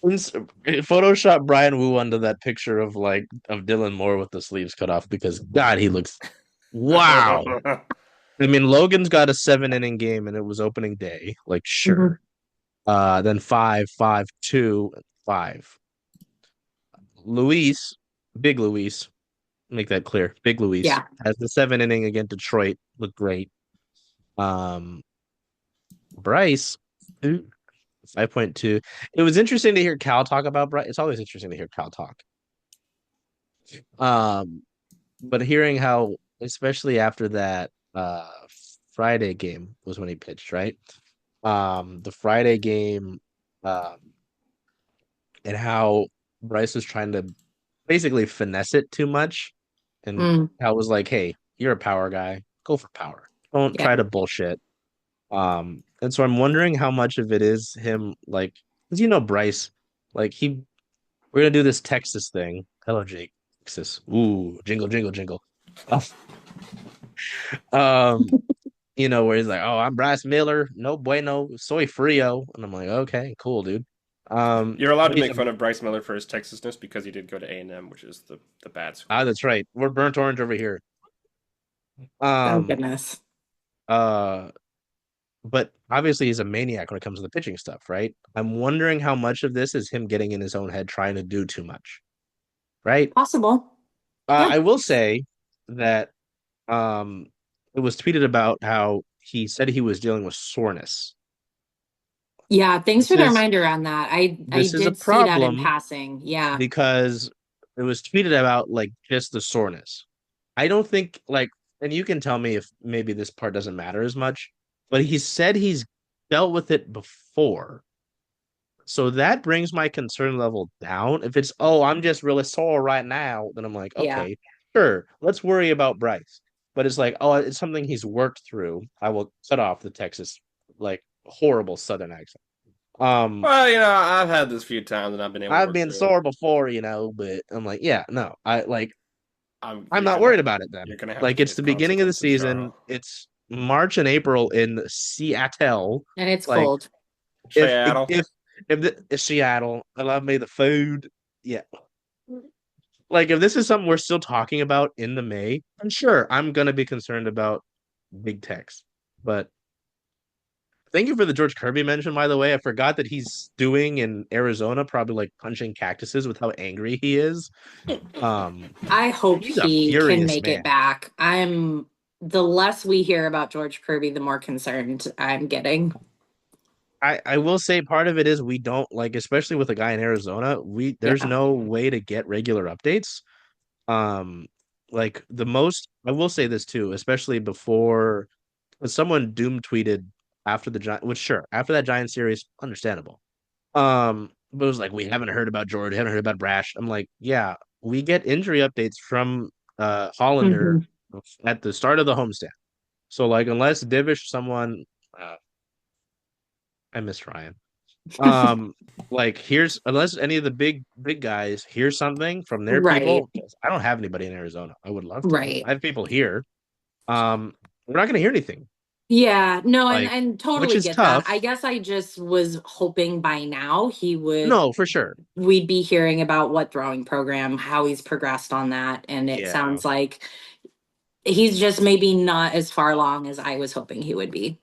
Photoshop Brian Wu onto that picture of Dylan Moore with the sleeves cut off because God, he looks wow. I mean, Logan's got a 7 inning game and it was opening day. Like, Mhm. sure. Then five, five, two, five. Luis, Big Luis, make that clear. Big Luis Yeah. has the 7 inning against Detroit. Looked great. Um, Bryce, 5.2. It was interesting to hear Cal talk about Bryce. It's always interesting to hear Cal talk. Um, but hearing how, especially after that Friday game was when he pitched, right? The Friday game, um, and how Bryce was trying to basically finesse it too much, and Mm, Cal was like, "Hey, you're a power guy. Go for power. Don't yeah. try to bullshit." And so I'm wondering how much of it is him, like, because Bryce, like we're gonna do this Texas thing. Hello, Jake. Texas. Ooh, jingle, jingle, jingle. Um, where he's like, "Oh, I'm Bryce Miller, no bueno, soy frio," and I'm like, "Okay, cool, dude." You're allowed But to he's make fun of Bryce Miller for his Texasness because he did go to A&M, which is the bad school. that's right. We're burnt orange over here. Oh Um, goodness. uh, but obviously he's a maniac when it comes to the pitching stuff, right? I'm wondering how much of this is him getting in his own head, trying to do too much, right? Possible. Yeah. I will say that um, it was tweeted about how he said he was dealing with soreness. Yeah. Thanks This for the is reminder on that. I this is a did see that in problem passing. Yeah. because it was tweeted about like just the soreness. I don't think like, and you can tell me if maybe this part doesn't matter as much, but he said he's dealt with it before. So that brings my concern level down. If it's, oh, I'm just really sore right now, then I'm like, Yeah. okay, sure, let's worry about Bryce. But it's like, oh, it's something he's worked through. I will cut off the Texas, like horrible Southern accent. Um, Well, I've had this a few times and I've been able to I've work been through it. sore before, but I'm like, yeah, no, I'm You're not gonna worried about it then. you're gonna have to Like it's face the beginning of the consequences, season. Jarl. It's March and April in Seattle. And it's Like cold. Seattle. if Seattle, I love me the food. Yeah. Like if this is something we're still talking about in the May, I'm sure I'm gonna be concerned about big techs. But thank you for the George Kirby mention, by the way. I forgot that he's stewing in Arizona, probably like punching cactuses with how angry he is. I hope He's a he can furious make man. it back. The less we hear about George Kirby, the more concerned I'm getting. I will say part of it is we don't like, especially with a guy in Arizona, there's Yeah. no way to get regular updates. Um, like the most, I will say this too, especially before when someone doom tweeted after the Giant, which sure, after that Giant series, understandable. But it was like we haven't heard about George, haven't heard about Brash. I'm like, yeah, we get injury updates from Hollander Hmm. at the start of the homestand. So like unless Divish someone uh, I miss Ryan. Um, like here's unless any of the big guys hear something from their Right. people. I don't have anybody in Arizona. I would love to. Right. I have people here. We're not gonna hear anything. Yeah, no, and Like, and which totally is get that. tough. I guess I just was hoping by now No, for sure. we'd be hearing about what throwing program, how he's progressed on that, and it Yeah. sounds like he's just maybe not as far along as I was hoping he would be.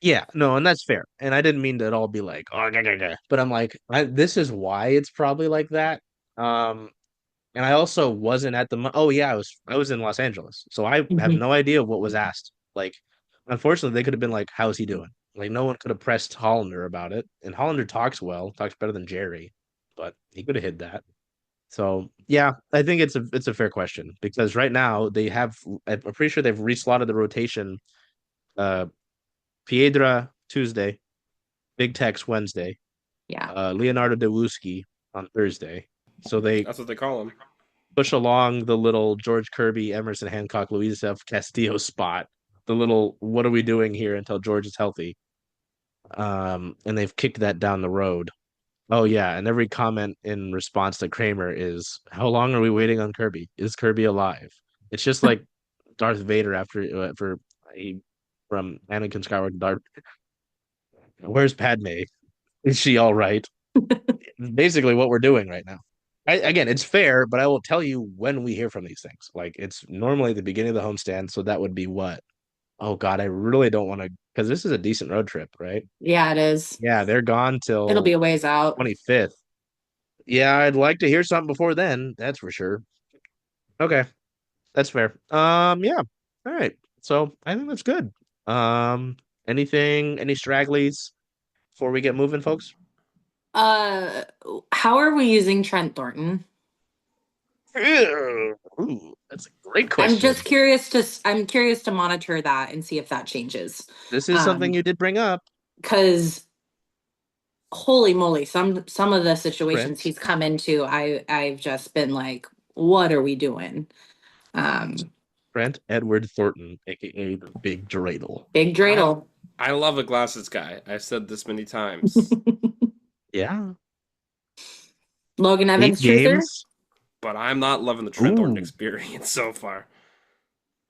Yeah, no, and that's fair. And I didn't mean to at all be like, oh, gah, gah, gah. But I'm like, this is why it's probably like that. Um, and I also wasn't at the. Oh yeah, I was in Los Angeles, so I have Mhm. no idea what was asked. Like, unfortunately, they could have been like, "How's he doing?" Like, no one could have pressed Hollander about it, and Hollander talks well, talks better than Jerry, but he could have hid that. So yeah, I think it's a fair question because right now they have. I'm pretty sure they've reslotted the rotation. Uh, Piedra Tuesday, Big Tex Wednesday, Yeah. Leonardo Dewuski on Thursday. So they That's what they call him. push along the little George Kirby, Emerson Hancock, Luis F. Castillo spot. The little what are we doing here until George is healthy? And they've kicked that down the road. Oh yeah, and every comment in response to Kramer is, "How long are we waiting on Kirby? Is Kirby alive?" It's just like Darth Vader after for he from Anakin Skywalker. Darth, where's Padme? Is she all right? Basically, what we're doing right now. Again, it's fair, but I will tell you when we hear from these things. Like it's normally at the beginning of the homestand, so that would be what? Oh God, I really don't want to because this is a decent road trip, right? Yeah, it is. Yeah, they're gone It'll be till a ways out. 25th. Yeah, I'd like to hear something before then. That's for sure. Okay, that's fair. Yeah. All right. So I think that's good. Any stragglies before we get moving, folks? Uh, how are we using Trent Thornton? Ooh, that's a great I'm question. just curious to I'm curious to monitor that and see if that changes. This is something you did bring up, Because holy moly, some of the situations Brent. he's come into, I've just been like, what are we doing? Um, Brent Edward Thornton, aka the Big Dreidel. Big I dreidel. I love a glasses guy. I've said this many times, Yeah. Logan Eight Evans, truther. games. but I'm not loving the Trent Thornton Ooh. experience so far.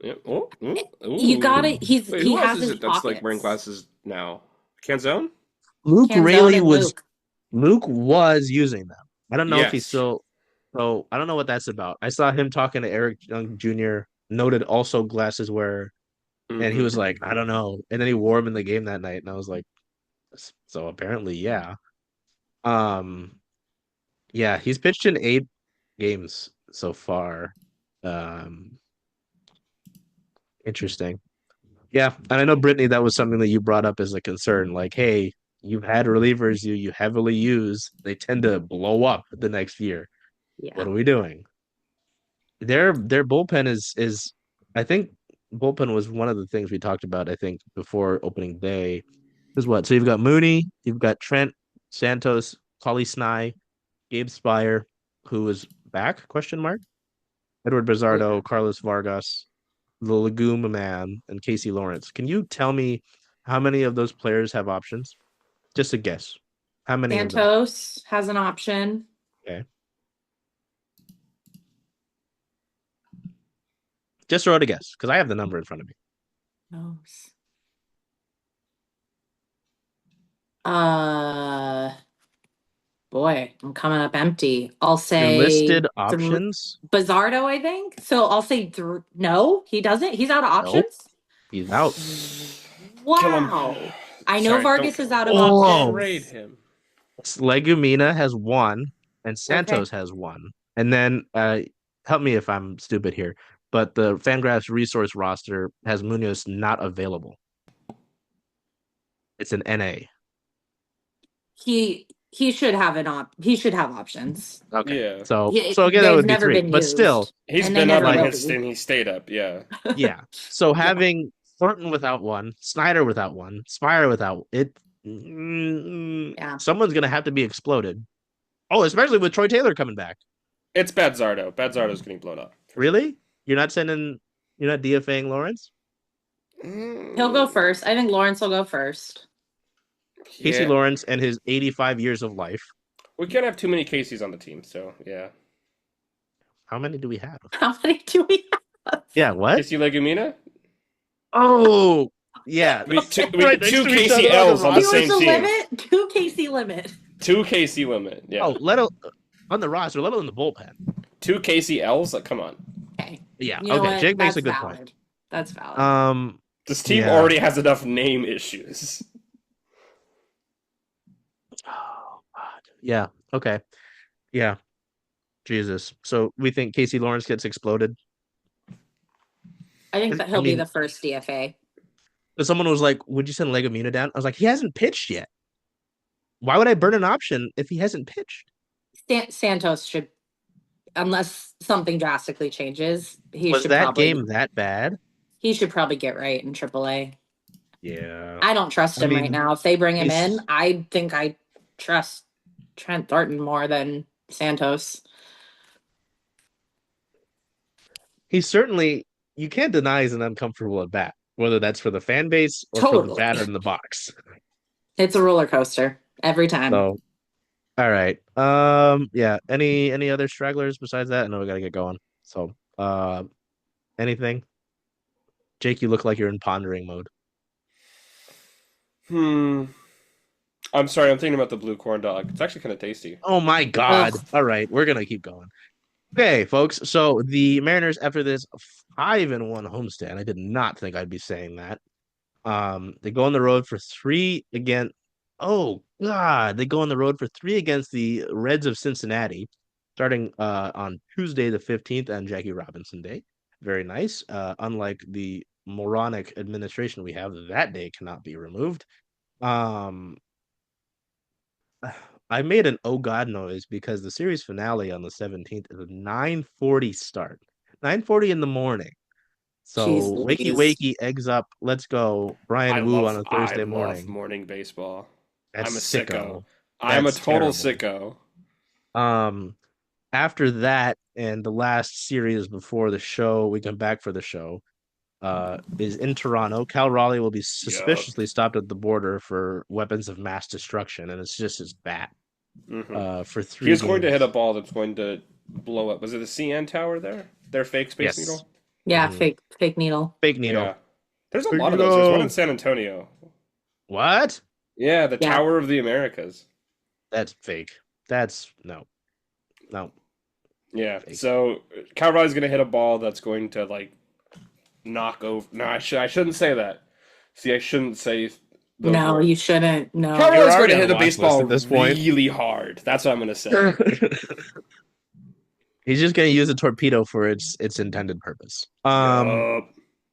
Yeah. Oh, You got ooh. it. Wait, He who else has is his it that's like wearing pockets. glasses now? Canzone? Luke Canzone Rayleigh and was Luke. Luke was using them. I don't know if he's Yes. still so I don't know what that's about. I saw him talking to Eric Young Jr., noted also glasses wearer, and he was Mm-hmm. like, I don't know. And then he wore them in the game that night, and I was like, so apparently, yeah. Um, yeah, he's pitched in 8 games so far. Um, Interesting. Yeah, and I know Brittany, that was something that you brought up as a concern. Like, hey, you've had relievers you heavily use, they tend to blow up the next year. What Yeah. are we doing? Their bullpen is I think bullpen was one of the things we talked about, I think, before opening day. Is what? So you've got Mooney, you've got Trent, Santos, Collie Sny, Gabe Spire, who is back, question mark, Edward Yeah. Bizardo, Carlos Vargas, the Legume Man, and Casey Lawrence. Can you tell me how many of those players have options? Just a guess. How many of them? Santos has an option. Okay. Just throw out a guess, because I have the number in front of me. No. Uh, boy, I'm coming up empty. I'll Your say listed options? Bizardo, I think. So I'll say no, he doesn't. He's out of Nope. options. He's out. Kill him. Wow. I know Sorry, don't Vargas kill is him. out of Oh, Trade options. him. Legumina has one, and Okay. Santos has one. And then, help me if I'm stupid here, but the Fangraphs resource roster has Munoz not available. It's an NA. He should have he should have options. Okay. Yeah. So again, that They've would be never three. been But still, used, He's and they been up never and like, will his be. and he stayed up, yeah. yeah. So Yeah. having Thornton without one, Snyder without one, Spire without it, Yeah. someone's gonna have to be exploded. Oh, especially with Troy Taylor coming back. It's Bad Zardo. Bad Zardo's getting blown up for sure. Really? You're not DFAing Lawrence? He'll go Mm, first. I think Lawrence will go first. Casey yeah. Lawrence and his 85 years of life. We can't have too many Caseys on the team, so yeah. How many do we have? How many do we have? Yeah, what? Casey Legumina? Oh, yeah. We Right get next two to each other on the KCLs on the Two is same roster. the team. limit. Two KC limit. Two KC limit, yeah. Oh, let alone on the roster, let alone the bullpen. Two KCLs? Like, come on. Okay. Yeah, You know okay. what? Jake makes That's a good point. valid. That's valid. This team Yeah. already has enough name issues. Oh, God. Yeah. Okay. Yeah. Jesus. So we think Casey Lawrence gets exploded. I think that I he'll be mean, the first DFA. someone was like, "Would you send Legumina down?" I was like, "He hasn't pitched yet. Why would I burn an option if he hasn't pitched?" Santos should, unless something drastically changes, Was that game that bad? he should probably get right in AAA. Yeah. I don't trust I him right mean, now. If they bring him in, he's I think I trust Trent Thornton more than Santos. he's certainly, you can't deny he's an uncomfortable at bat, whether that's for the fan base or for the Totally. batter in the box. It's a roller coaster every time. So, all right. Yeah. Any other stragglers besides that? I know we gotta get going. So, anything? Jake, you look like you're in pondering mode. Hmm. I'm sorry, I'm thinking about the blue corn dog. It's actually kind of tasty. Oh my God. Ugh. All right, we're gonna keep going. Okay, folks. So the Mariners, after this 5-1 homestand, I did not think I'd be saying that. They go on the road for three again. Oh God, they go on the road for 3 against the Reds of Cincinnati, starting on Tuesday the 15th and Jackie Robinson Day. Very nice. Unlike the moronic administration we have, that day cannot be removed. Um, I made an oh God noise because the series finale on the 17th is a 9:40 start. 9:40 in the morning. Jeez So wakey Louise. wakey, eggs up, let's go. Brian Wu on a I Thursday love morning. morning baseball. That's I'm a sicko. sicko. I'm a That's total terrible. sicko. Um, After that and the last series before the show, we come back for the show, is in Toronto. Cal Raleigh will be Yup. suspiciously stopped at the border for weapons of mass destruction, and it's just his bat Hmm. for 3 He's going to hit a games. ball that's going to blow up. Was it the CN tower there? Their fake Space Yes. Needle? Yeah, Mhm. fake needle. Fake needle. Yeah. There's a Fake lot of those. There's one in needle. San Antonio. What? Yeah, the Yeah. Tower of the Americas. That's fake. That's no. Yeah. Fake. So Cal Raleigh's going to hit a ball that's going to like knock over. No, I shouldn't say that. See, I shouldn't say those No, words. you shouldn't. Cal No. You're Raleigh's going already to on hit the a watch list baseball at this point. really hard. That's what I'm going to say. He's just going to use a torpedo for its intended purpose. Yup.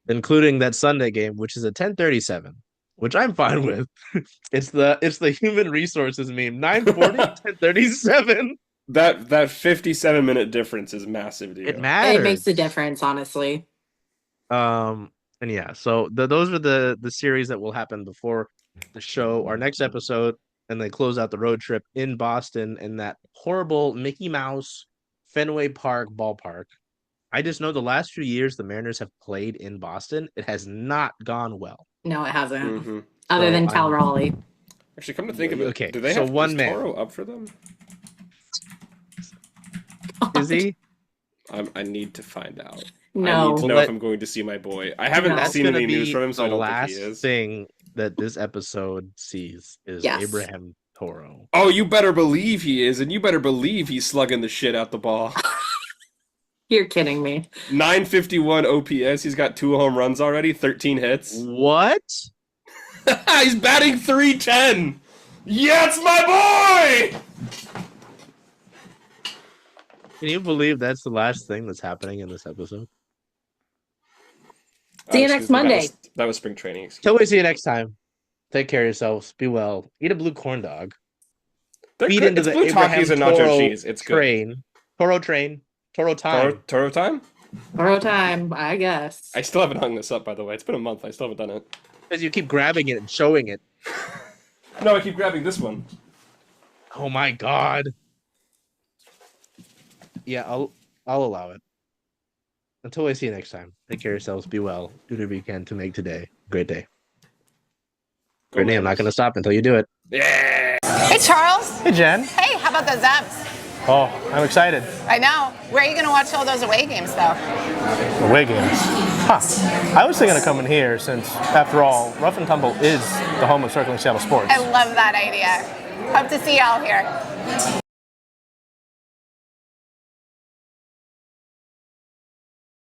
Including that Sunday game, which is a 10:37, which I'm fine with. It's the human resources meme. 9:40, 10:37. That 57-minute difference is massive to It you. It makes a matters. difference, honestly. And yeah, so those are the series that will happen before the show, our next episode, and they close out the road trip in Boston in that horrible Mickey Mouse Fenway Park ballpark. I just know the last few years the Mariners have played in Boston, it has not gone well. No, it hasn't. Hmm. Other So than Cal Raleigh. Actually, come to think of it, okay. do they So have one is man Toro up for them? is he? I need to find out. I No. need to Well, know that- if I'm going to see my boy. I haven't That's seen gonna any news be from him, so I the don't think last he is. thing that this episode sees is Yes. Abraham Toro. Oh, you better believe he is, and you better believe he's slugging the shit out the ball. You're kidding me. 951 OPS. He's got 2 home runs already, 13 hits. What? He's batting 310. Yeah, it's my boy. Can you believe that's the last thing that's happening in this episode? See you Excuse next me, Monday. That was spring training. Excuse Till we see you next time. Take care of yourselves. Be well. Eat a blue corn dog. They're Feed good. into It's the blue Abraham Takis and nacho Toro cheese. It's good. train. Toro train. Toro time. Toro time? Borrow time, I guess. I still haven't hung this up, by the way. It's been a month. I still haven't done it. Because you keep grabbing it and showing it. No, I keep grabbing this one. Oh my god. Yeah, I'll allow it. Until I see you next time. Take care of yourselves. Be well. Do whatever you can to make today a great day. Go Brittany, I'm not Mariners. going to stop until you do it. Yeah. Hey, Charles. Hey, Jen. Hey, how about those M's? Oh, I'm excited. I know. Where are you going to watch all those away games, though? Away games. Huh. I was thinking of coming here since, after all, Rough and Tumble is the home of circling Seattle sports. I love that idea. Hope to see y'all here.